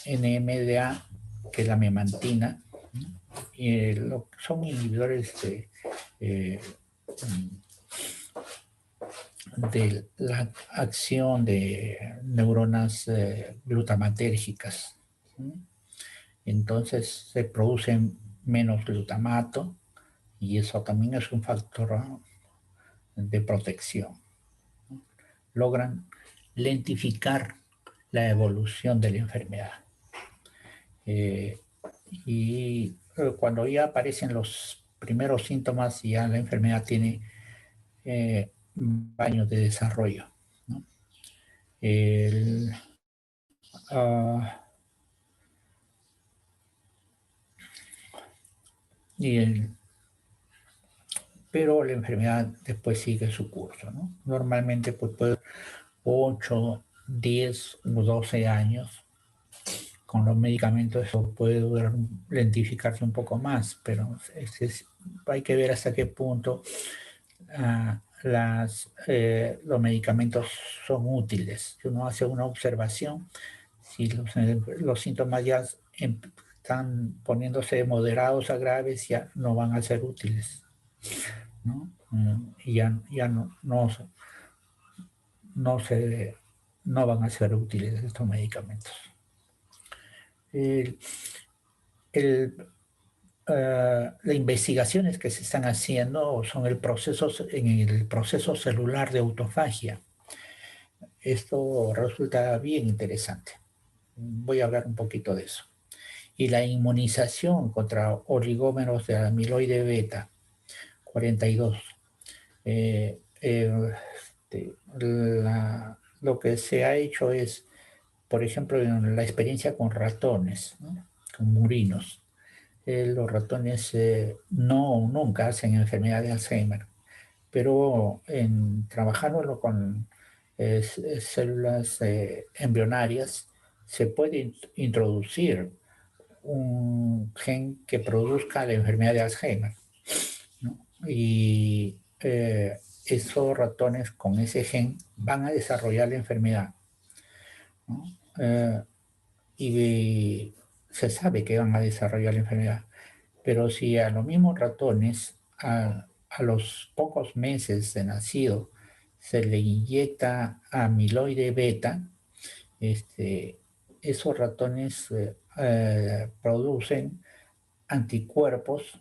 NMDA, que es la memantina, ¿no? Son inhibidores de la acción de neuronas glutamatérgicas, ¿no? Entonces se producen menos glutamato y eso también es un factor de protección. Logran lentificar la evolución de la enfermedad. Y cuando ya aparecen los primeros síntomas, ya la enfermedad tiene años de desarrollo, ¿no? El, uh, y pero la enfermedad después sigue su curso, ¿no? Normalmente pues, puede 8, 10 o 12 años. Con los medicamentos eso puede durar, lentificarse un poco más, pero hay que ver hasta qué punto los medicamentos son útiles. Si uno hace una observación, si los síntomas ya están poniéndose de moderados a graves, ya no van a ser útiles, ¿no? Y ya no, se, no van a ser útiles estos medicamentos. El, el, las investigaciones que se están haciendo son en el proceso celular de autofagia. Esto resulta bien interesante. Voy a hablar un poquito de eso. Y la inmunización contra oligómeros de amiloide beta 42. Lo que se ha hecho es, por ejemplo, en la experiencia con ratones, ¿no? Con murinos. Los ratones nunca hacen enfermedad de Alzheimer, pero trabajándolo con células embrionarias, se puede introducir un gen que produzca la enfermedad de Alzheimer, ¿no? Y esos ratones con ese gen van a desarrollar la enfermedad, ¿no? Y se sabe que van a desarrollar la enfermedad. Pero si a los mismos ratones, a los pocos meses de nacido, se le inyecta amiloide beta, esos ratones producen anticuerpos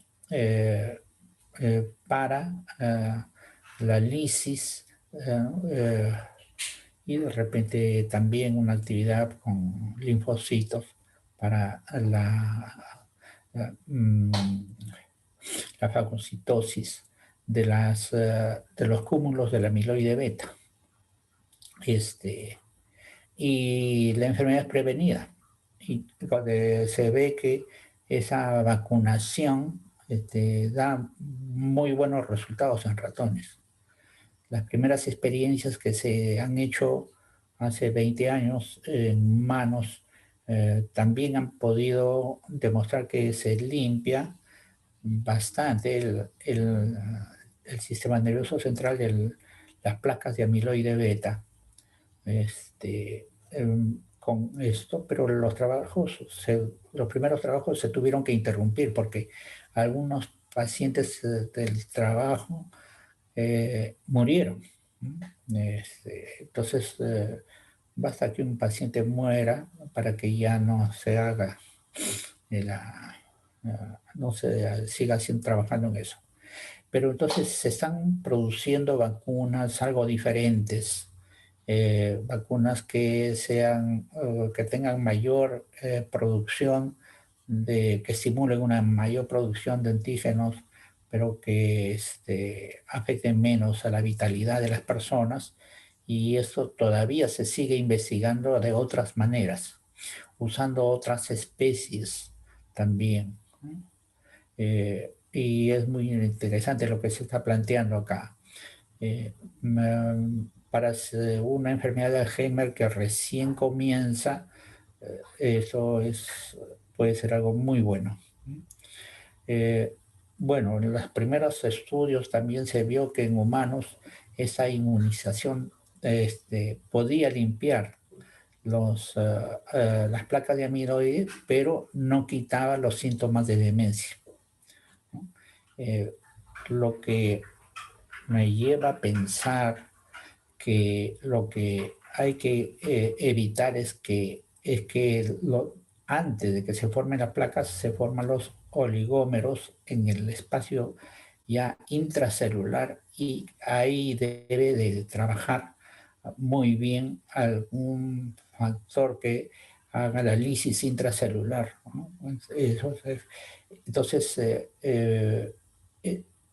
para la lisis y de repente también una actividad con linfocitos para la, la fagocitosis de los cúmulos del amiloide beta. Y la enfermedad es prevenida. Y se ve que esa vacunación da muy buenos resultados en ratones. Las primeras experiencias que se han hecho hace 20 años en humanos también han podido demostrar que se limpia bastante el sistema nervioso central de las placas de amiloide beta con esto, pero los primeros trabajos se tuvieron que interrumpir porque algunos pacientes del trabajo murieron. Entonces, basta que un paciente muera para que ya no se haga no se siga trabajando en eso. Pero entonces se están produciendo vacunas algo diferentes, vacunas que que tengan mayor producción, que estimulen una mayor producción de antígenos, pero que afecten menos a la vitalidad de las personas. Y eso todavía se sigue investigando de otras maneras, usando otras especies también. Y es muy interesante lo que se está planteando acá. Para una enfermedad de Alzheimer que recién comienza, eso puede ser algo muy bueno. Bueno, en los primeros estudios también se vio que en humanos esa inmunización podía limpiar las placas de amiloide, pero no quitaba los síntomas de demencia. Lo que me lleva a pensar que lo que hay que evitar es que antes de que se formen las placas se forman los oligómeros en el espacio ya intracelular y ahí debe de trabajar muy bien algún factor que haga la lisis intracelular, ¿no? Entonces,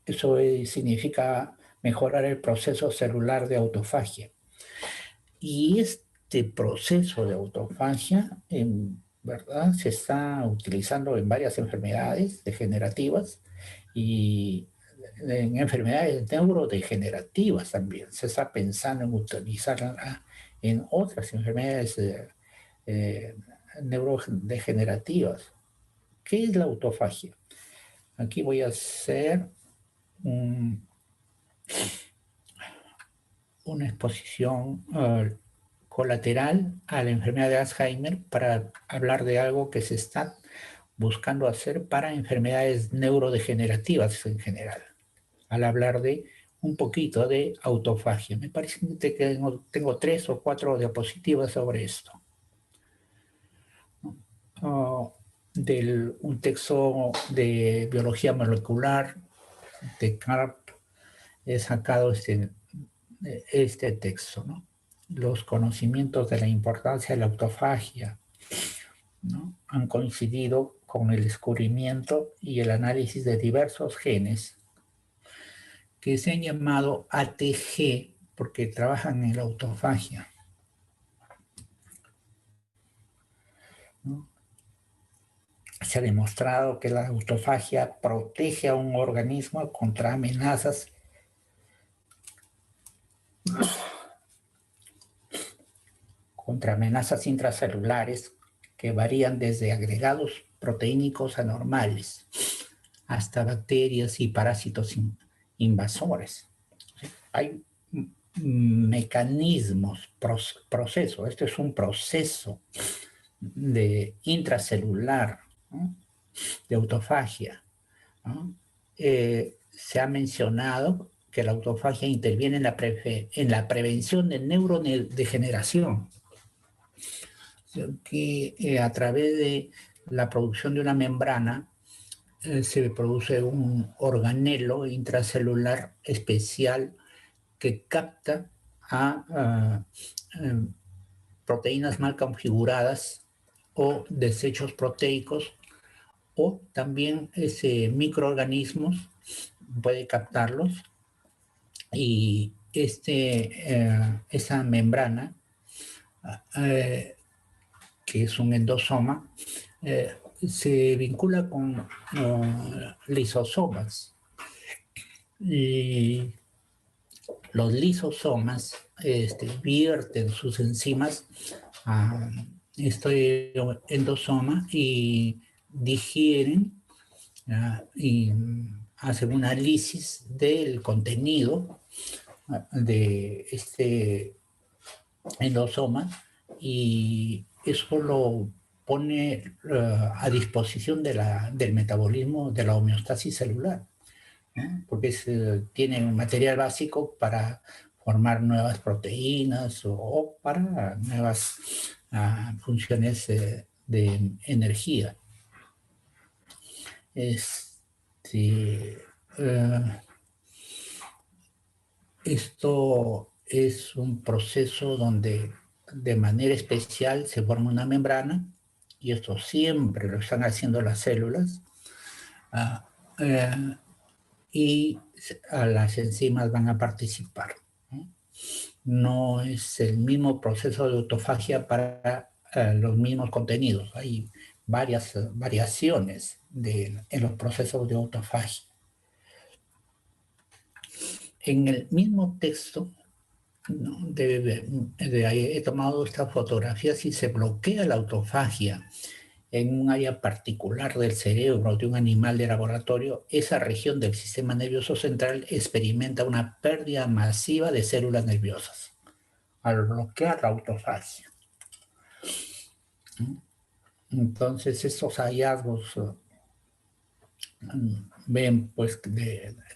eso significa mejorar el proceso celular de autofagia. Y este proceso de autofagia, en verdad, se está utilizando en varias enfermedades degenerativas y en enfermedades neurodegenerativas también. Se está pensando en utilizarla en otras enfermedades neurodegenerativas. ¿Qué es la autofagia? Aquí voy a hacer una exposición colateral a la enfermedad de Alzheimer para hablar de algo que se está buscando hacer para enfermedades neurodegenerativas en general, al hablar de un poquito de autofagia. Me parece que tengo 3 o 4 diapositivas sobre esto. Un texto de biología molecular de Karp he sacado este texto, ¿no? Los conocimientos de la importancia de la autofagia, ¿no?, han coincidido con el descubrimiento y el análisis de diversos genes que se han llamado ATG porque trabajan en la autofagia, ¿no? Se ha demostrado que la autofagia protege a un organismo contra amenazas intracelulares que varían desde agregados proteínicos anormales hasta bacterias y parásitos invasores. Hay mecanismos, procesos. Este es un proceso de intracelular, ¿no?, de autofagia, ¿no? Se ha mencionado que la autofagia interviene en la prevención de neurodegeneración, que a través de la producción de una membrana se produce un organelo intracelular especial que capta a proteínas mal configuradas o desechos proteicos, o también microorganismos puede captarlos, y esa membrana, que es un endosoma, se vincula con lisosomas, y los lisosomas vierten sus enzimas a este endosoma y digieren y hacen un análisis del contenido de este endosoma, y eso lo pone a disposición del metabolismo, de la homeostasis celular, ¿no?, porque tiene un material básico para formar nuevas proteínas o para nuevas funciones de energía. Esto es un proceso donde de manera especial se forma una membrana, y esto siempre lo están haciendo las células, y las enzimas van a participar, ¿no? No es el mismo proceso de autofagia para los mismos contenidos. Hay varias variaciones en los procesos de autofagia. En el mismo texto, ¿no?, he tomado estas fotografías y se bloquea la autofagia en un área particular del cerebro de un animal de laboratorio. Esa región del sistema nervioso central experimenta una pérdida masiva de células nerviosas al bloquear la autofagia. Entonces, estos hallazgos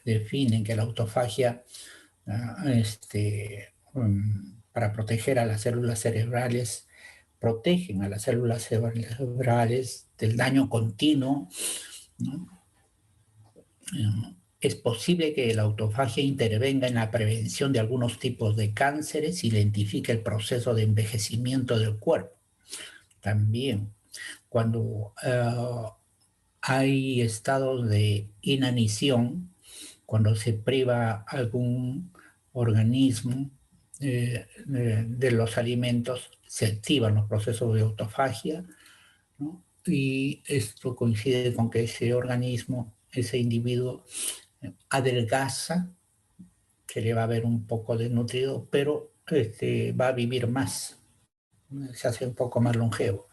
definen que la autofagia, para proteger a las células cerebrales, protegen a las células cerebrales del daño continuo, ¿no? Es posible que la autofagia intervenga en la prevención de algunos tipos de cánceres y identifique el proceso de envejecimiento del cuerpo. También, cuando hay estados de inanición, cuando se priva algún organismo de los alimentos, se activan los procesos de autofagia, ¿no? Y esto coincide con que ese organismo, ese individuo, adelgaza, se le va a ver un poco desnutrido, pero va a vivir más, se hace un poco más longevo.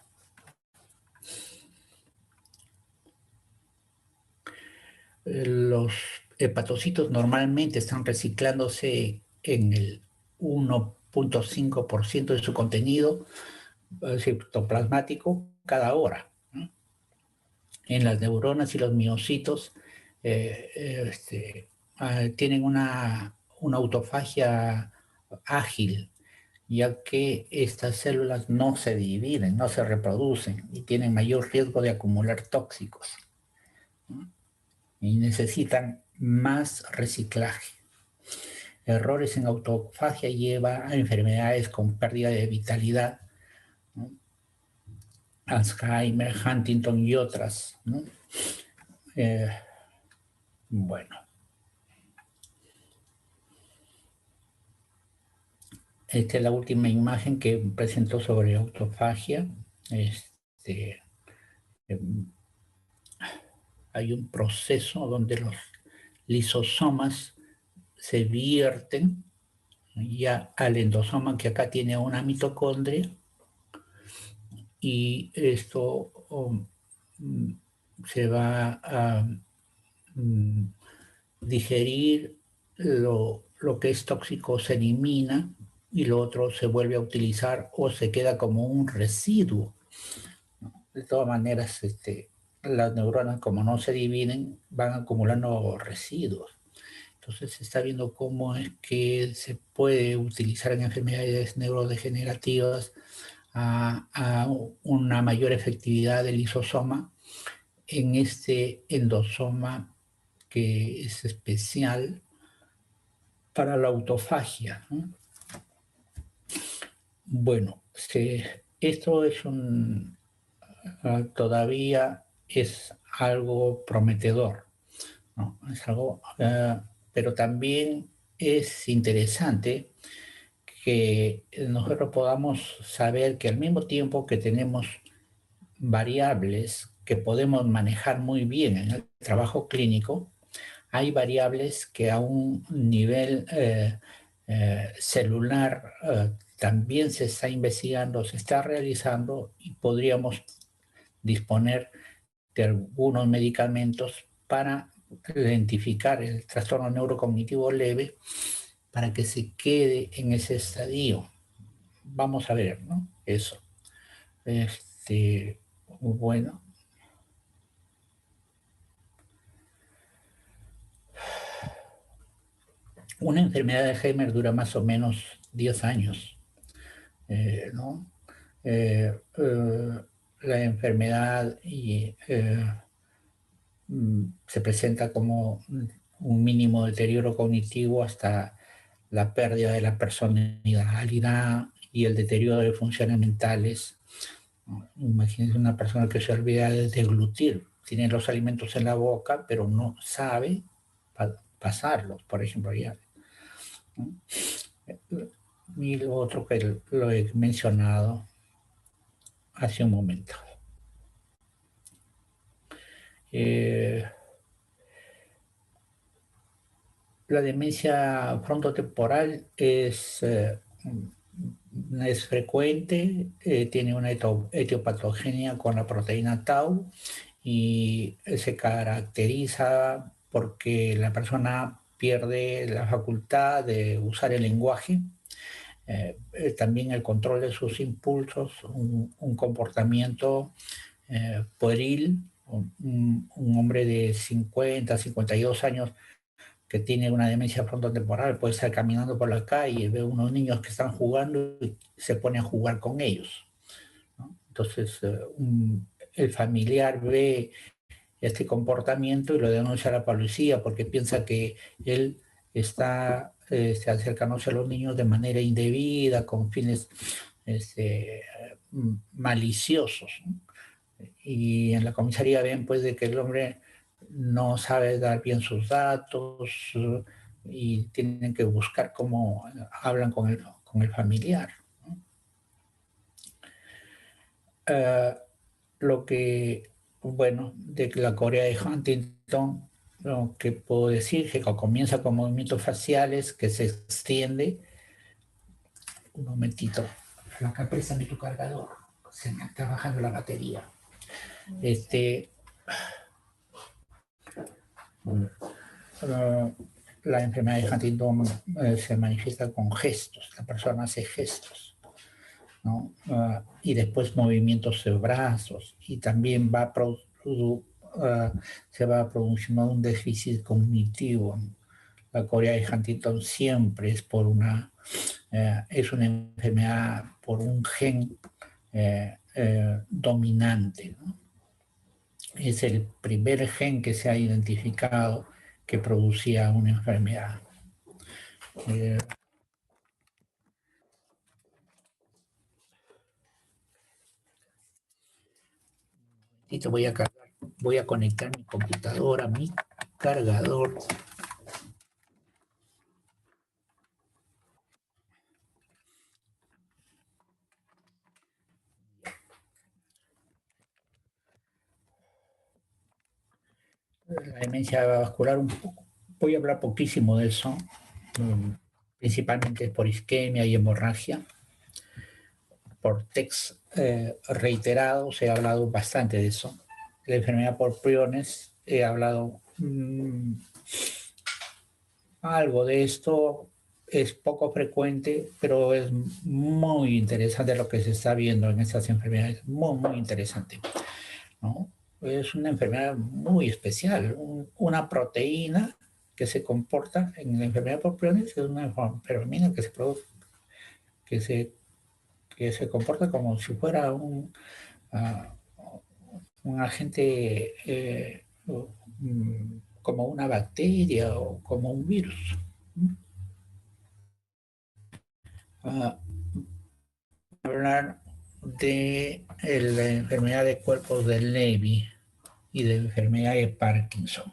Los hepatocitos normalmente están reciclándose en el 1.5% de su contenido citoplasmático cada hora, ¿no? En las neuronas y los miocitos tienen una autofagia ágil, ya que estas células no se dividen, no se reproducen y tienen mayor riesgo de acumular tóxicos, ¿no? Y necesitan más reciclaje. Errores en autofagia lleva a enfermedades con pérdida de vitalidad, ¿no? Alzheimer, Huntington y otras, ¿no? Bueno, esta es la última imagen que presento sobre autofagia. Hay un proceso donde los lisosomas se vierten ya al endosoma, que acá tiene una mitocondria, y esto se va a digerir, lo que es tóxico se elimina y lo otro se vuelve a utilizar o se queda como un residuo. De todas maneras, las neuronas, como no se dividen, van acumulando residuos. Entonces se está viendo cómo es que se puede utilizar en enfermedades neurodegenerativas a una mayor efectividad del lisosoma en este endosoma que es especial para la autofagia, ¿no? Bueno, esto es todavía es algo prometedor, ¿no? Es algo, pero también es interesante que nosotros podamos saber que al mismo tiempo que tenemos variables que podemos manejar muy bien en el trabajo clínico, hay variables que a un nivel celular también se está investigando, se está realizando y podríamos disponer de algunos medicamentos para identificar el trastorno neurocognitivo leve para que se quede en ese estadio. Vamos a ver, ¿no? Eso. Bueno. Una enfermedad de Alzheimer dura más o menos 10 años, ¿no? La enfermedad se presenta como un mínimo deterioro cognitivo hasta la pérdida de la personalidad y el deterioro de funciones mentales. Imagínense una persona que se olvida de deglutir, tiene los alimentos en la boca, pero no sabe pasarlos, por ejemplo, ya, ¿no? Y lo otro que lo he mencionado hace un momento. La demencia frontotemporal es frecuente, tiene una etiopatogenia con la proteína tau y se caracteriza porque la persona pierde la facultad de usar el lenguaje, también el control de sus impulsos, un comportamiento pueril. Un hombre de 50, 52 años que tiene una demencia frontotemporal puede estar caminando por la calle, ve unos niños que están jugando y se pone a jugar con ellos, ¿no? Entonces, el familiar ve este comportamiento y lo denuncia a la policía porque piensa que él está acercándose a los niños de manera indebida, con fines maliciosos, ¿no? Y en la comisaría ven pues de que el hombre no sabe dar bien sus datos y tienen que buscar cómo hablan con el familiar, ¿no? Lo que, bueno, de la Corea de Huntington lo que puedo decir que comienza con movimientos faciales que se extiende. Un momentito. Flaca, préstame tu cargador. Se me está bajando la batería. La enfermedad de Huntington se manifiesta con gestos. La persona hace gestos, ¿no? Y después movimientos de brazos. Y también se va produciendo un déficit cognitivo. La Corea de Huntington siempre es una enfermedad por un gen dominante, ¿no? Es el primer gen que se ha identificado que producía una enfermedad. Y te voy a cargar, voy a conectar mi computadora a mi cargador. La demencia vascular, voy a hablar poquísimo de eso, principalmente por isquemia y hemorragia. Por textos reiterados he hablado bastante de eso. La enfermedad por priones, he hablado algo de esto, es poco frecuente, pero es muy interesante lo que se está viendo en estas enfermedades, muy, muy interesante, ¿no? Es una enfermedad muy especial, una proteína que se comporta en la enfermedad por priones, es una enfermedad que se produce, que se comporta como si fuera un agente como una bacteria o como un virus. Hablar de la enfermedad de cuerpos de Levy y de la enfermedad de Parkinson.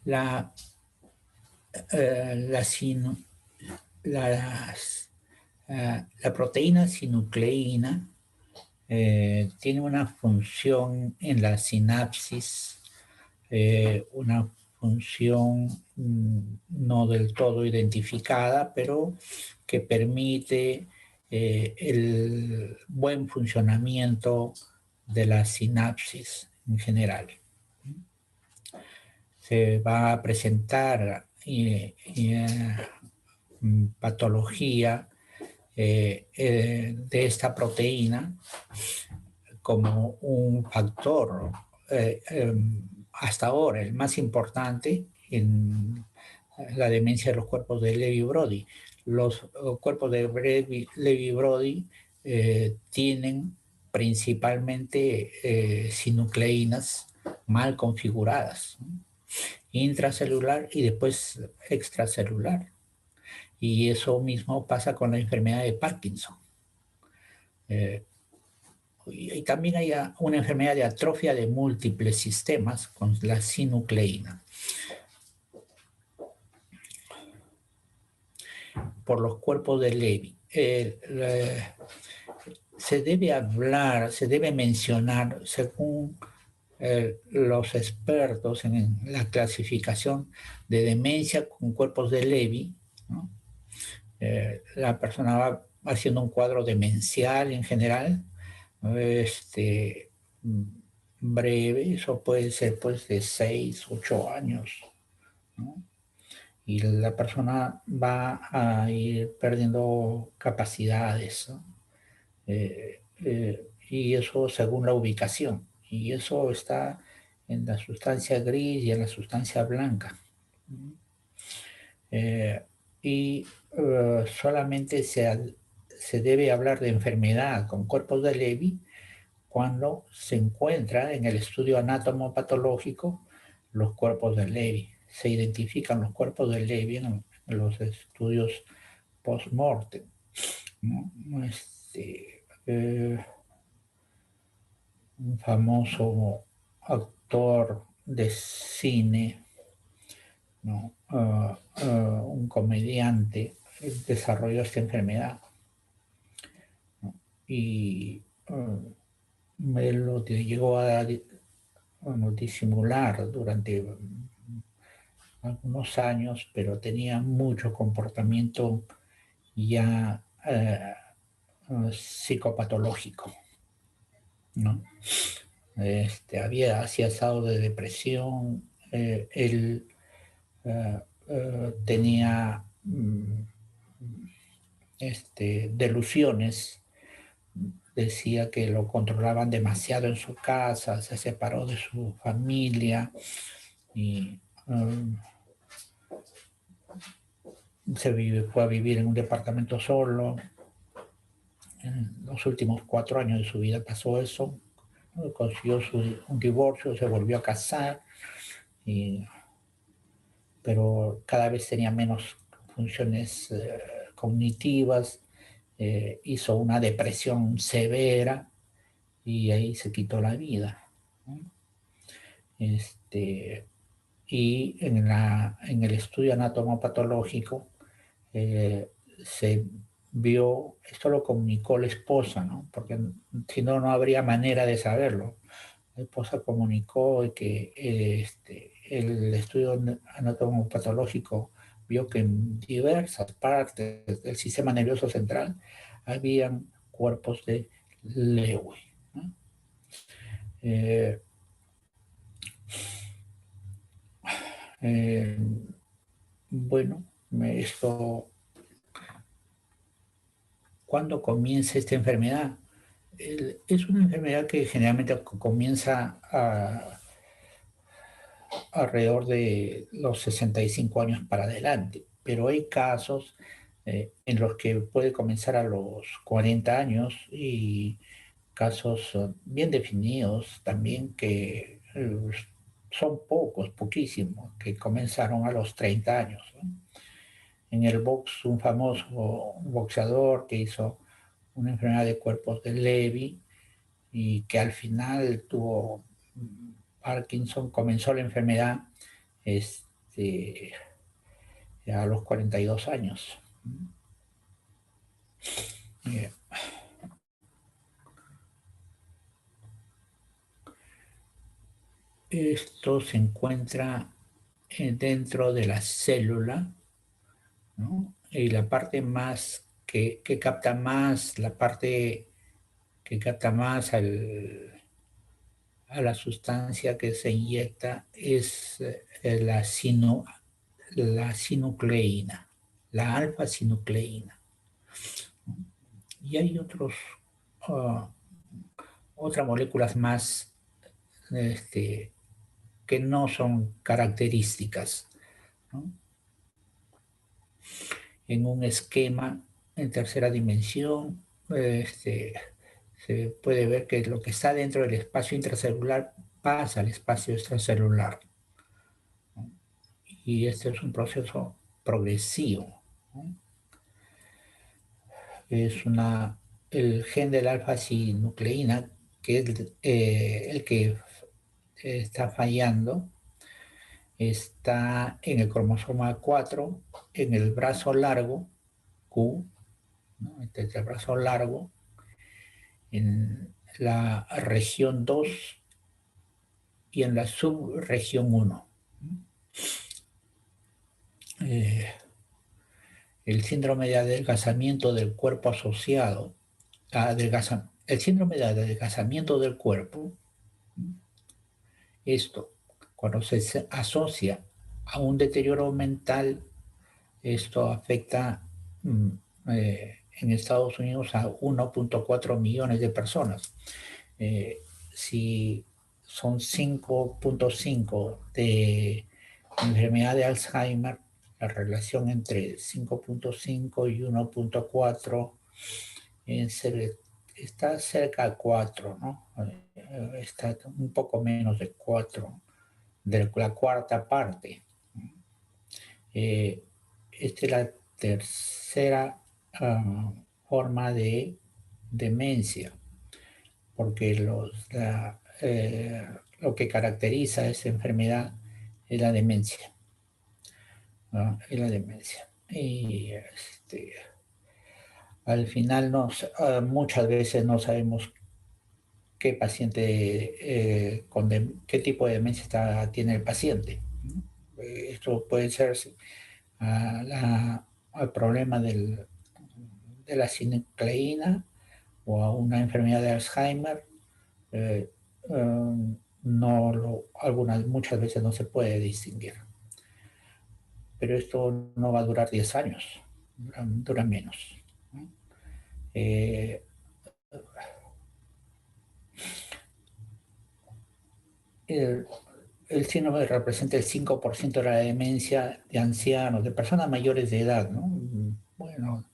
La, la proteína sinucleína tiene una función en la sinapsis, una función no del todo identificada, pero que permite el buen funcionamiento de la sinapsis en general. Se va a presentar patología de esta proteína como un factor hasta ahora el más importante en la demencia de los cuerpos de Lewy-Brody. Los cuerpos de Lewy-Brody tienen principalmente sinucleínas mal configuradas, ¿no? Intracelular y después extracelular. Y eso mismo pasa con la enfermedad de Parkinson. Y también hay una enfermedad de atrofia de múltiples sistemas con la sinucleína. Por los cuerpos de Levy. Se debe mencionar, según los expertos en la clasificación de demencia con cuerpos de Levy, ¿no? La persona va haciendo un cuadro demencial en general, breve, eso puede ser pues de 6, 8 años, ¿no? Y la persona va a ir perdiendo capacidades, ¿no? Y eso según la ubicación, y eso está en la sustancia gris y en la sustancia blanca. Solamente se debe hablar de enfermedad con cuerpos de Levy cuando se encuentra en el estudio anátomo-patológico los cuerpos de Levy. Se identifican los cuerpos de Levy en los estudios post-mortem, ¿no? Un famoso actor de cine, ¿no? Un comediante desarrolló esta enfermedad, ¿no? y me lo llegó a bueno, disimular durante algunos años, pero tenía mucho comportamiento ya psicopatológico, ¿no? Hacía estado de depresión, él tenía delusiones, decía que lo controlaban demasiado en su casa, se separó de su familia y fue a vivir en un departamento solo. En los últimos 4 años de su vida pasó eso, consiguió un divorcio, se volvió a casar, pero cada vez tenía menos funciones cognitivas, hizo una depresión severa y ahí se quitó la vida, ¿no? Y en el estudio anatomopatológico se vio, esto lo comunicó la esposa, ¿no? Porque si no, no habría manera de saberlo. La esposa comunicó que el estudio anatomopatológico vio que en diversas partes del sistema nervioso central habían cuerpos de Lewy, ¿no? Eh, eh, bueno, esto, ¿cuándo comienza esta enfermedad? Es una enfermedad que generalmente comienza alrededor de los 65 años para adelante, pero hay casos en los que puede comenzar a los 40 años y casos bien definidos también que son pocos, poquísimos, que comenzaron a los 30 años, ¿no? En el box, un famoso boxeador que hizo una enfermedad de cuerpos de Levy y que al final tuvo Parkinson, comenzó la enfermedad este, a los 42 años. Esto se encuentra dentro de la célula, ¿no? Y la parte más que capta más, la parte que capta más a la sustancia que se inyecta es la sinucleína, la alfa-sinucleína. Y hay uh, otras moléculas más que no son características, ¿no? En un esquema en tercera dimensión, se puede ver que lo que está dentro del espacio intracelular pasa al espacio extracelular, ¿no? Y este es un proceso progresivo, ¿no? Es el gen del alfa-sinucleína, que es el que está fallando, está en el cromosoma 4, en el brazo largo, Q, ¿no? Este es el brazo largo, en la región 2 y en la subregión 1. El síndrome de adelgazamiento del cuerpo asociado el síndrome de adelgazamiento del cuerpo, esto, cuando se asocia a un deterioro mental, esto afecta en Estados Unidos a 1.4 millones de personas. Si son 5.5 de enfermedad de Alzheimer, la relación entre 5.5 y 1.4 está cerca de 4, ¿no? Está un poco menos de 4, de la cuarta parte. Esta es la tercera forma de demencia, porque lo que caracteriza a esa enfermedad es la demencia, ¿no? Es la demencia. Y al final muchas veces no sabemos qué paciente, qué tipo de demencia tiene el paciente, ¿no? Esto puede ser al problema de la sinucleína o a una enfermedad de Alzheimer. eh, muchas veces no se puede distinguir. Pero esto no va a durar 10 años, dura menos, ¿no? Eh, el, el síndrome representa el 5% de la demencia de ancianos, de personas mayores de edad, ¿no? Bueno,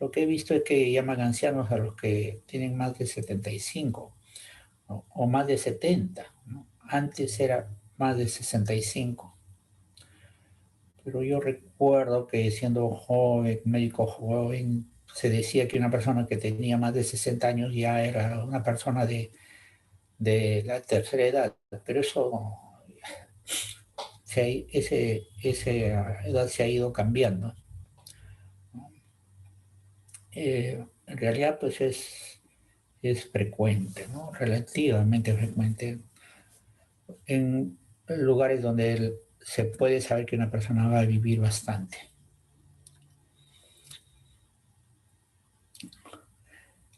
lo que he visto es que llaman ancianos a los que tienen más de 75, ¿no? O más de 70, ¿no? Antes era más de 65. Pero yo recuerdo que siendo joven, médico joven, se decía que una persona que tenía más de 60 años ya era una persona de la tercera edad, pero esa edad se ha ido cambiando, ¿no? En realidad, pues es frecuente, ¿no? Relativamente frecuente en lugares donde se puede saber que una persona va a vivir bastante.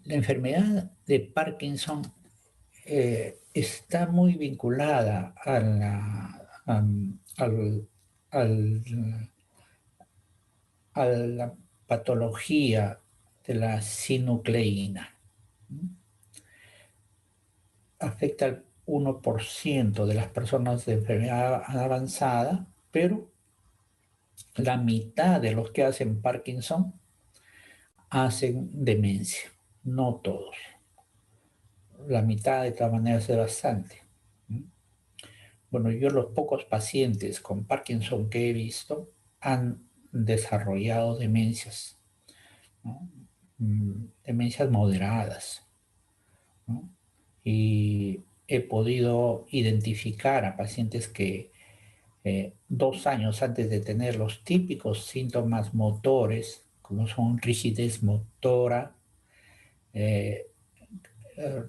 La enfermedad de Parkinson está muy vinculada al- a la patología de la sinucleína. Afecta al 1% de las personas de enfermedad avanzada, pero la mitad de los que hacen Parkinson hacen demencia, no todos. La mitad de todas maneras es bastante. Bueno, yo los pocos pacientes con Parkinson que he visto han desarrollado demencias, ¿no? Demencias moderadas, ¿no? Y he podido identificar a pacientes que 2 años antes de tener los típicos síntomas motores, como son rigidez motora, eh, eh,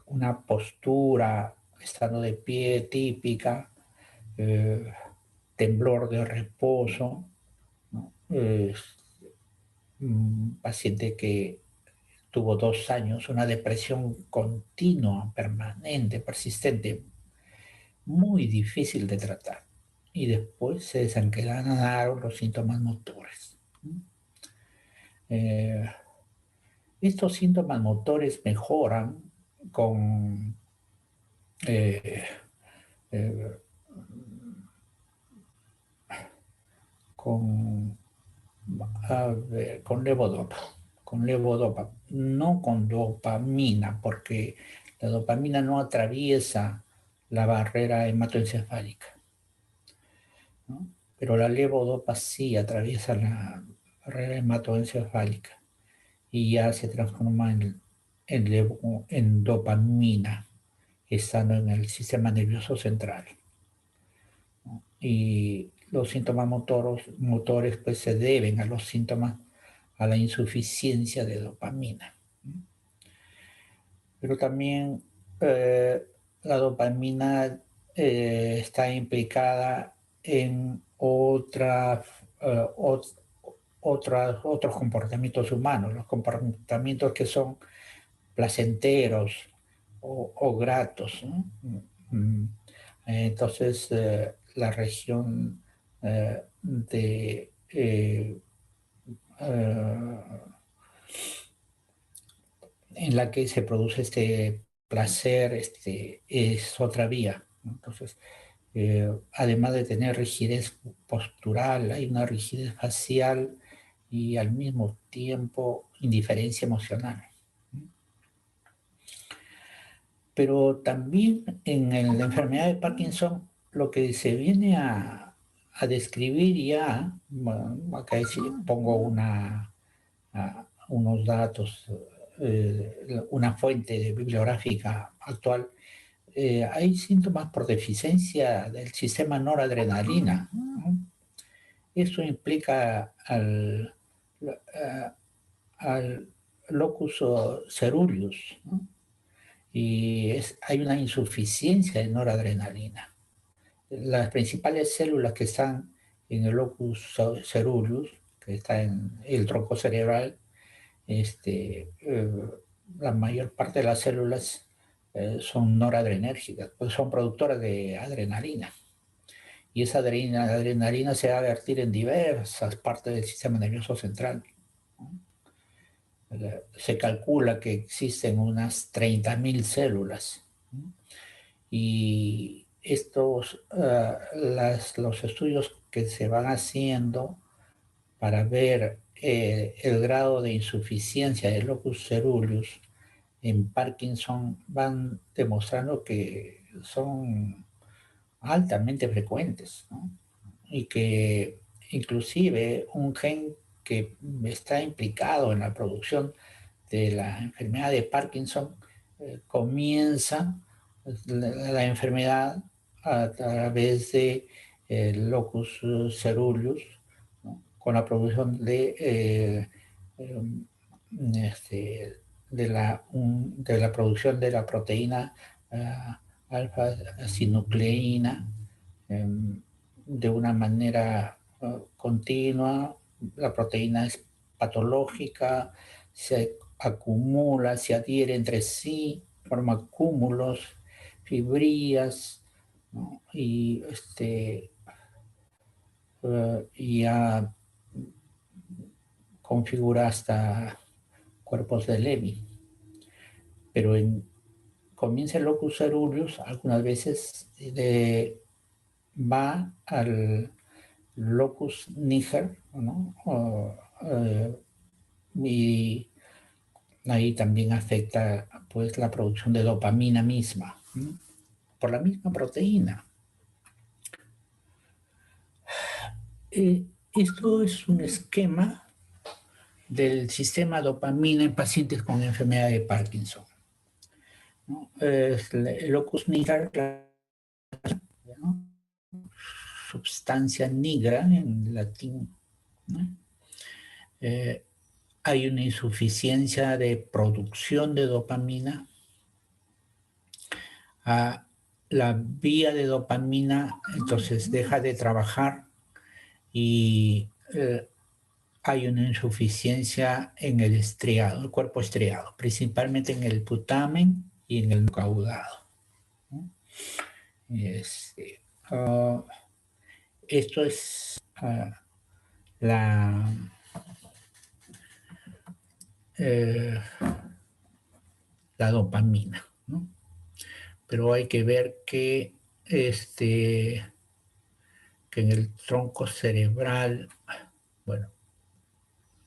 una postura estando de pie típica, eh, temblor de reposo, ¿no? Un paciente que tuvo 2 años, una depresión continua, permanente, persistente, muy difícil de tratar. Y después se desencadenaron los síntomas motores. Eh, Estos síntomas motores mejoran con, eh, eh, con, con levodopa, no con dopamina, porque la dopamina no atraviesa la barrera hematoencefálica, ¿no? Pero la levodopa sí atraviesa la barrera hematoencefálica y ya se transforma en dopamina, estando en el sistema nervioso central, ¿no? Y los síntomas motores pues se deben a los síntomas, a la insuficiencia de dopamina, ¿no? Pero también la dopamina está implicada en eh, ot- otros comportamientos humanos, los comportamientos que son placenteros o gratos, ¿no? Mm, Entonces, la región de en la que se produce este placer es otra vía, ¿no? Entonces, además de tener rigidez postural, hay una rigidez facial y al mismo tiempo indiferencia emocional. Pero también la enfermedad de Parkinson, lo que se viene a describir ya, bueno, acá pongo unos datos, una fuente bibliográfica actual. Hay síntomas por deficiencia del sistema noradrenalina, ¿no? Eso implica al locus ceruleus, ¿no? Y hay una insuficiencia de noradrenalina. Las principales células que están en el locus ceruleus, que está en el tronco cerebral, la mayor parte de las células son noradrenérgicas, pues son productoras de adrenalina. Y esa adrenalina se va a vertir en diversas partes del sistema nervioso central, ¿no? Se calcula que existen unas 30.000 células, ¿no? Y los estudios que se van haciendo para ver el grado de insuficiencia del locus ceruleus en Parkinson van demostrando que son altamente frecuentes, ¿no? Y que inclusive un gen que está implicado en la producción de la enfermedad de Parkinson comienza la enfermedad a través de locus ceruleus, ¿no? Con la producción eh, de la producción de la proteína alfa-sinucleína de una manera continua. La proteína es patológica, se acumula, se adhiere entre sí, forma cúmulos, fibrillas, ¿no? Y ya configura hasta cuerpos de Levy. Pero comienza el locus ceruleus, algunas veces va al locus niger, ¿no? Y ahí también afecta pues la producción de dopamina misma, ¿no? Por la misma proteína. Esto es un esquema del sistema dopamina en pacientes con enfermedad de Parkinson, ¿no? El locus niger, ¿no? Substancia nigra en latín, ¿no? Hay una insuficiencia de producción de dopamina. La vía de dopamina entonces deja de trabajar y hay una insuficiencia en el estriado, el cuerpo estriado, principalmente en el putamen y en el caudado, ¿no? Uh, Esto es la la dopamina, ¿no? Pero hay que ver que en el tronco cerebral, bueno,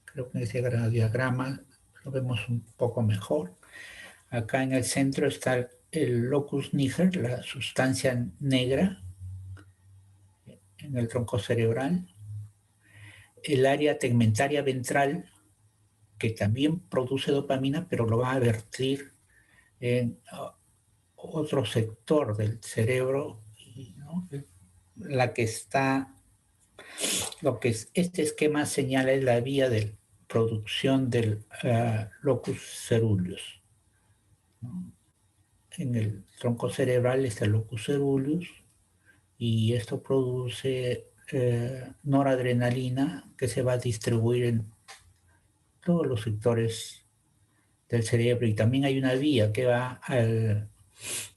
creo que en ese diagrama lo vemos un poco mejor. Acá en el centro está el locus niger, la sustancia negra en el tronco cerebral. El área tegmentaria ventral, que también produce dopamina, pero lo va a vertir en otro sector del cerebro, ¿no? La que está, lo que este esquema señala es la vía de producción del locus ceruleus, ¿no? En el tronco cerebral está el locus ceruleus y esto produce noradrenalina que se va a distribuir en todos los sectores del cerebro, y también hay una vía que va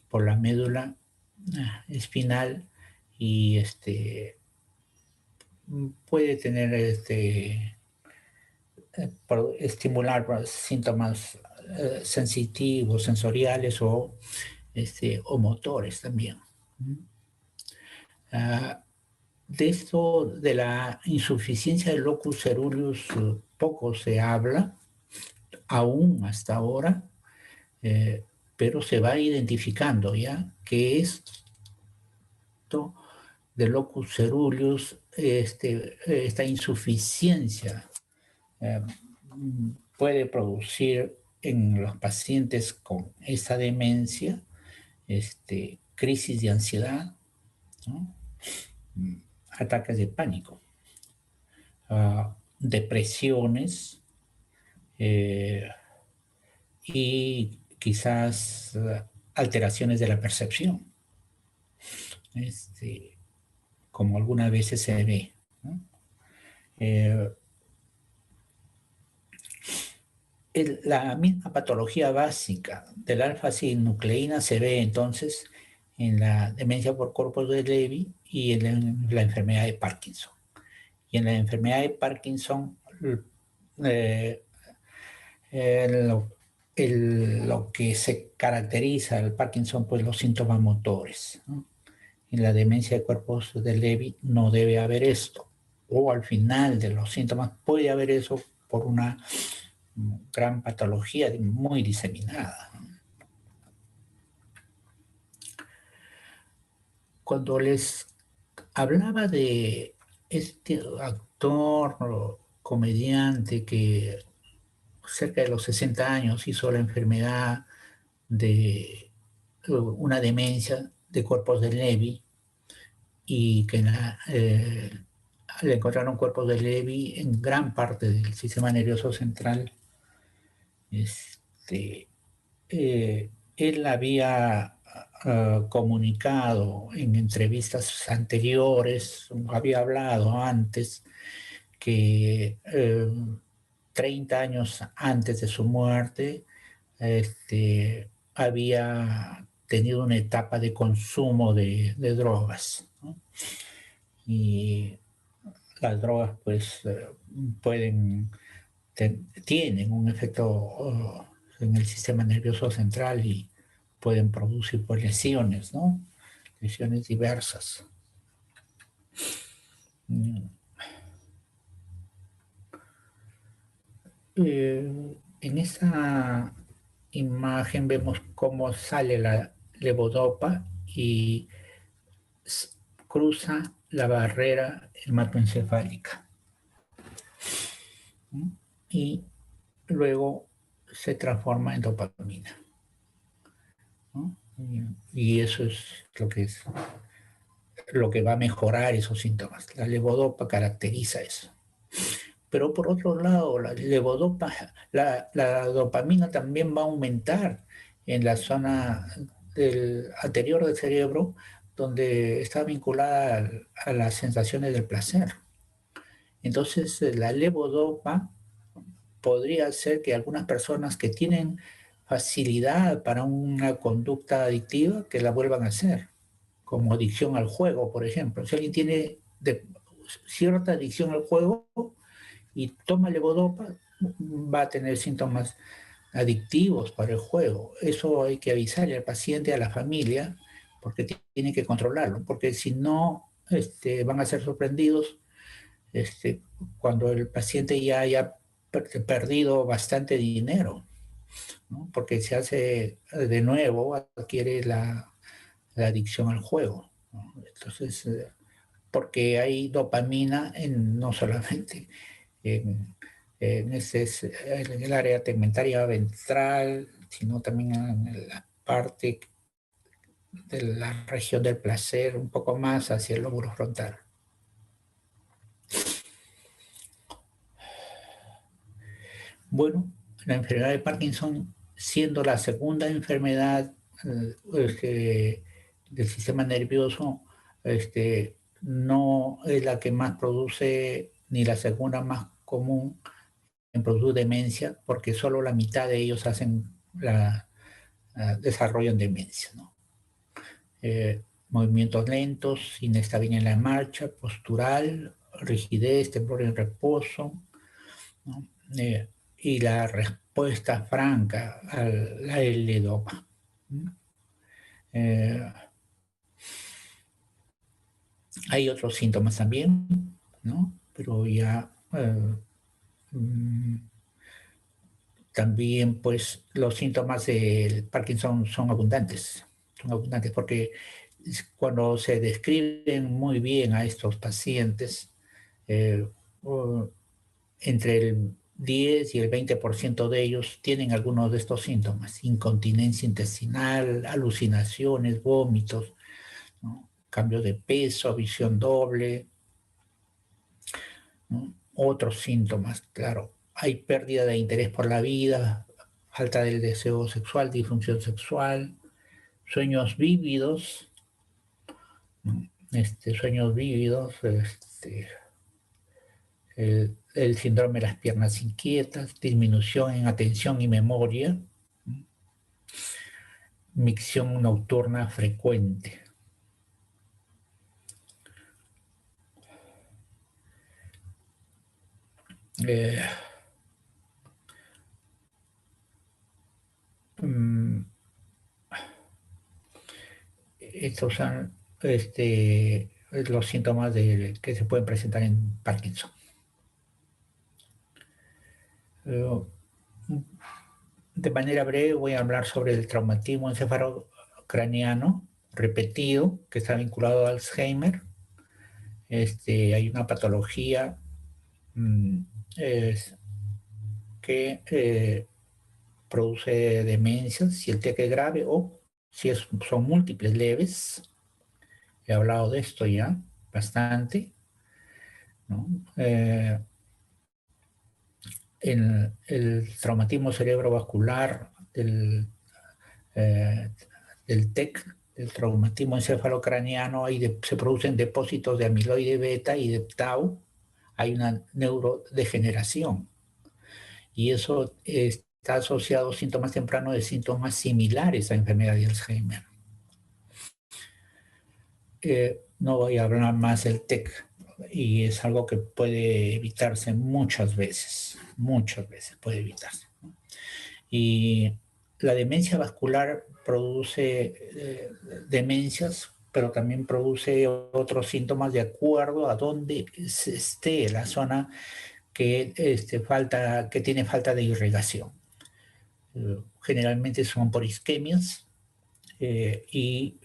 por la médula espinal y puede tener estimular síntomas sensitivos, sensoriales o motores también. De esto, de la insuficiencia del locus ceruleus, poco se habla, aún hasta ahora, pero se va identificando ya que esto de locus ceruleus, esta insuficiencia puede producir en los pacientes con esta demencia crisis de ansiedad, ¿no? Ataques de pánico, depresiones, eh, y quizás alteraciones de la percepción, este, como algunas veces se ve, ¿no? Eh, la misma patología básica del alfa-sinucleína se ve entonces en la demencia por corpus de Levy y en la enfermedad de Parkinson. Y en la enfermedad de Parkinson, eh, lo, lo que se caracteriza al Parkinson, pues los síntomas motores, ¿no? En la demencia de cuerpos de Levy no debe haber esto, o al final de los síntomas puede haber eso por una gran patología muy diseminada. Cuando les hablaba de este actor o comediante que cerca de los 60 años hizo la enfermedad de una demencia de cuerpos de Levy y que le encontraron cuerpos de Levy en gran parte del sistema nervioso central. Este, él había comunicado en entrevistas anteriores, había hablado antes que 30 años antes de su muerte, había tenido una etapa de consumo de drogas, ¿no? Y las drogas pues pueden, tienen un efecto en el sistema nervioso central y pueden producir pues lesiones, ¿no? Lesiones diversas. En esa imagen vemos cómo sale la levodopa y cruza la barrera hematoencefálica, ¿no? Y luego se transforma en dopamina, ¿no? Y eso es lo que va a mejorar esos síntomas. La levodopa caracteriza eso. Pero por otro lado, la levodopa, la dopamina también va a aumentar en la zona del anterior del cerebro, donde está vinculada a las sensaciones del placer. Entonces, la levodopa podría ser que algunas personas que tienen facilidad para una conducta adictiva, que la vuelvan a hacer, como adicción al juego, por ejemplo. Si alguien tiene cierta adicción al juego y toma levodopa, va a tener síntomas adictivos para el juego. Eso hay que avisarle al paciente, a la familia, porque tiene que controlarlo, porque si no, van a ser sorprendidos cuando el paciente ya haya perdido bastante dinero, ¿no? Porque se hace de nuevo, adquiere la adicción al juego, ¿no? Entonces, porque hay dopamina no solamente en el área tegmentaria ventral, sino también en la parte de la región del placer, un poco más hacia el lóbulo frontal. Bueno, la enfermedad de Parkinson, siendo la segunda enfermedad del sistema nervioso, no es la que más produce, ni la segunda más común en producir demencia, porque solo la mitad de ellos desarrollan demencia, ¿no? Movimientos lentos, inestabilidad en la marcha, postural, rigidez, temblor en reposo, ¿no? Y la respuesta franca a la L-dopa. Hay otros síntomas también, ¿no? Pero ya también, pues, los síntomas del Parkinson son abundantes porque cuando se describen muy bien a estos pacientes, entre el 10 y el 20% de ellos tienen algunos de estos síntomas: incontinencia intestinal, alucinaciones, vómitos, ¿no? Cambio de peso, visión doble, ¿no? Otros síntomas, claro, hay pérdida de interés por la vida, falta del deseo sexual, disfunción sexual, sueños vívidos, ¿no? Sueños vívidos, el síndrome de las piernas inquietas, disminución en atención y memoria, micción nocturna frecuente. Eh, mm, Estos son los síntomas que se pueden presentar en Parkinson. Eh, de manera breve voy a hablar sobre el traumatismo encefalocraniano repetido que está vinculado a Alzheimer. Hay una patología mm, es- que produce demencia si el TEC es grave o si son múltiples leves. He hablado de esto ya bastante, ¿no? El traumatismo cerebrovascular eh, del TEC, el traumatismo encefalocraniano, se producen depósitos de amiloide beta y de tau, hay una neurodegeneración y eso está asociado a síntomas tempranos de síntomas similares a enfermedad de Alzheimer. No voy a hablar más del TEC y es algo que puede evitarse muchas veces puede evitarse. Y la demencia vascular produce demencias, pero también produce otros síntomas de acuerdo a dónde esté la zona que tiene falta de irrigación. Generalmente son por isquemias y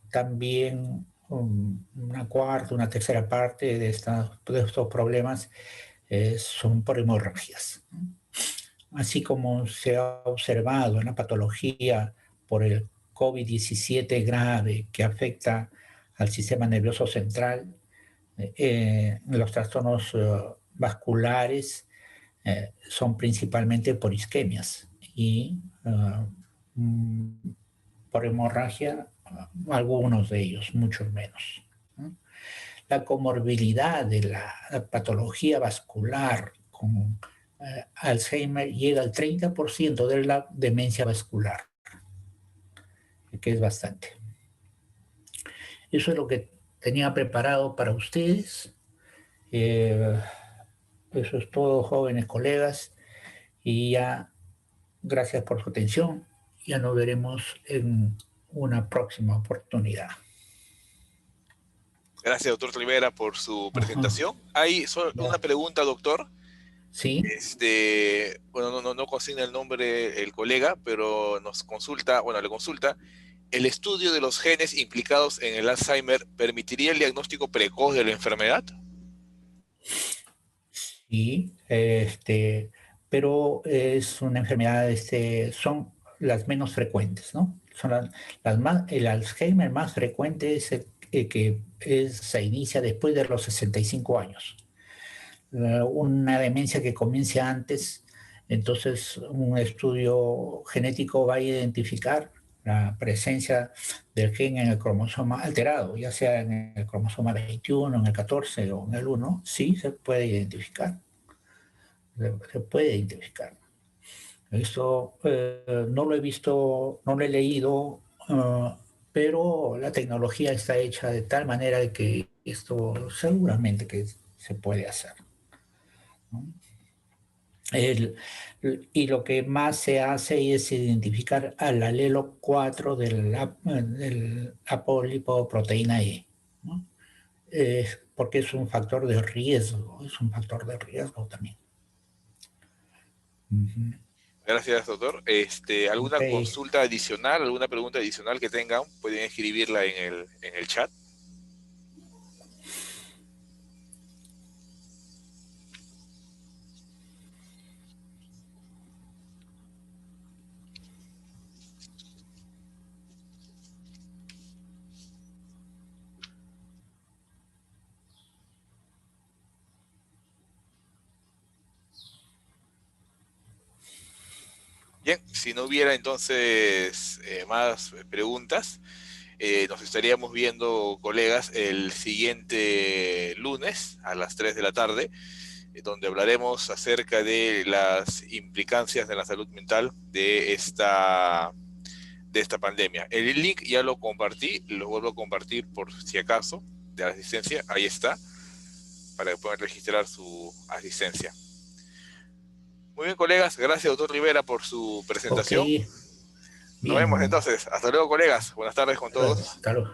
también una cuarta, una tercera parte de estos problemas son por hemorragias. Así como se ha observado en la patología por el COVID-17 grave que afecta al sistema nervioso central, los trastornos vasculares son principalmente por isquemias y mm, por hemorragia, algunos de ellos, muchos menos, ¿no? La comorbilidad de la patología vascular con Alzheimer llega al 30% de la demencia vascular, que es bastante. Eso es lo que tenía preparado para ustedes. Eh, Eso es todo, jóvenes colegas, y ya gracias por su atención. Ya nos veremos en una próxima oportunidad. Gracias, doctor Rivera, por su Ajá, presentación. Hay solo una ya. pregunta, doctor. Sí, Bueno, no consigna el nombre el colega, pero nos consulta, bueno, le consulta, ¿el estudio de los genes implicados en el Alzheimer permitiría el diagnóstico precoz de la enfermedad? sí, pero es una enfermedad, son las menos frecuentes, ¿no? Son el Alzheimer más frecuente es el que se inicia después de los 65 años. Una demencia que comience antes, entonces un estudio genético va a identificar la presencia del gen en el cromosoma alterado, ya sea en el cromosoma 21, en el 14 o en el 1, sí se puede identificar, se puede identificar. Esto no lo he visto, no lo he leído, pero la tecnología está hecha de tal manera de que esto seguramente que se puede hacer, ¿no? El- y lo que más se hace es identificar al alelo 4 del apolipoproteína E, ¿no? Porque es un factor de riesgo, es un factor de riesgo también. Ujú. Gracias, doctor. ¿Alguna Ok. consulta adicional, alguna pregunta adicional que tengan? Pueden escribirla en el chat. Bien, si no hubiera entonces más preguntas, nos estaríamos viendo, colegas, el siguiente lunes a las 3 de la tarde, donde hablaremos acerca de las implicancias de la salud mental de esta pandemia. El link ya lo compartí, lo vuelvo a compartir por si acaso, de la asistencia, ahí está, para que puedan registrar su asistencia. Muy bien, colegas, gracias, doctor Rivera, por su Ok, presentación. Nos vemos bien. entonces. Hasta luego, colegas. Buenas tardes con Hasta luego. todos. Hasta luego.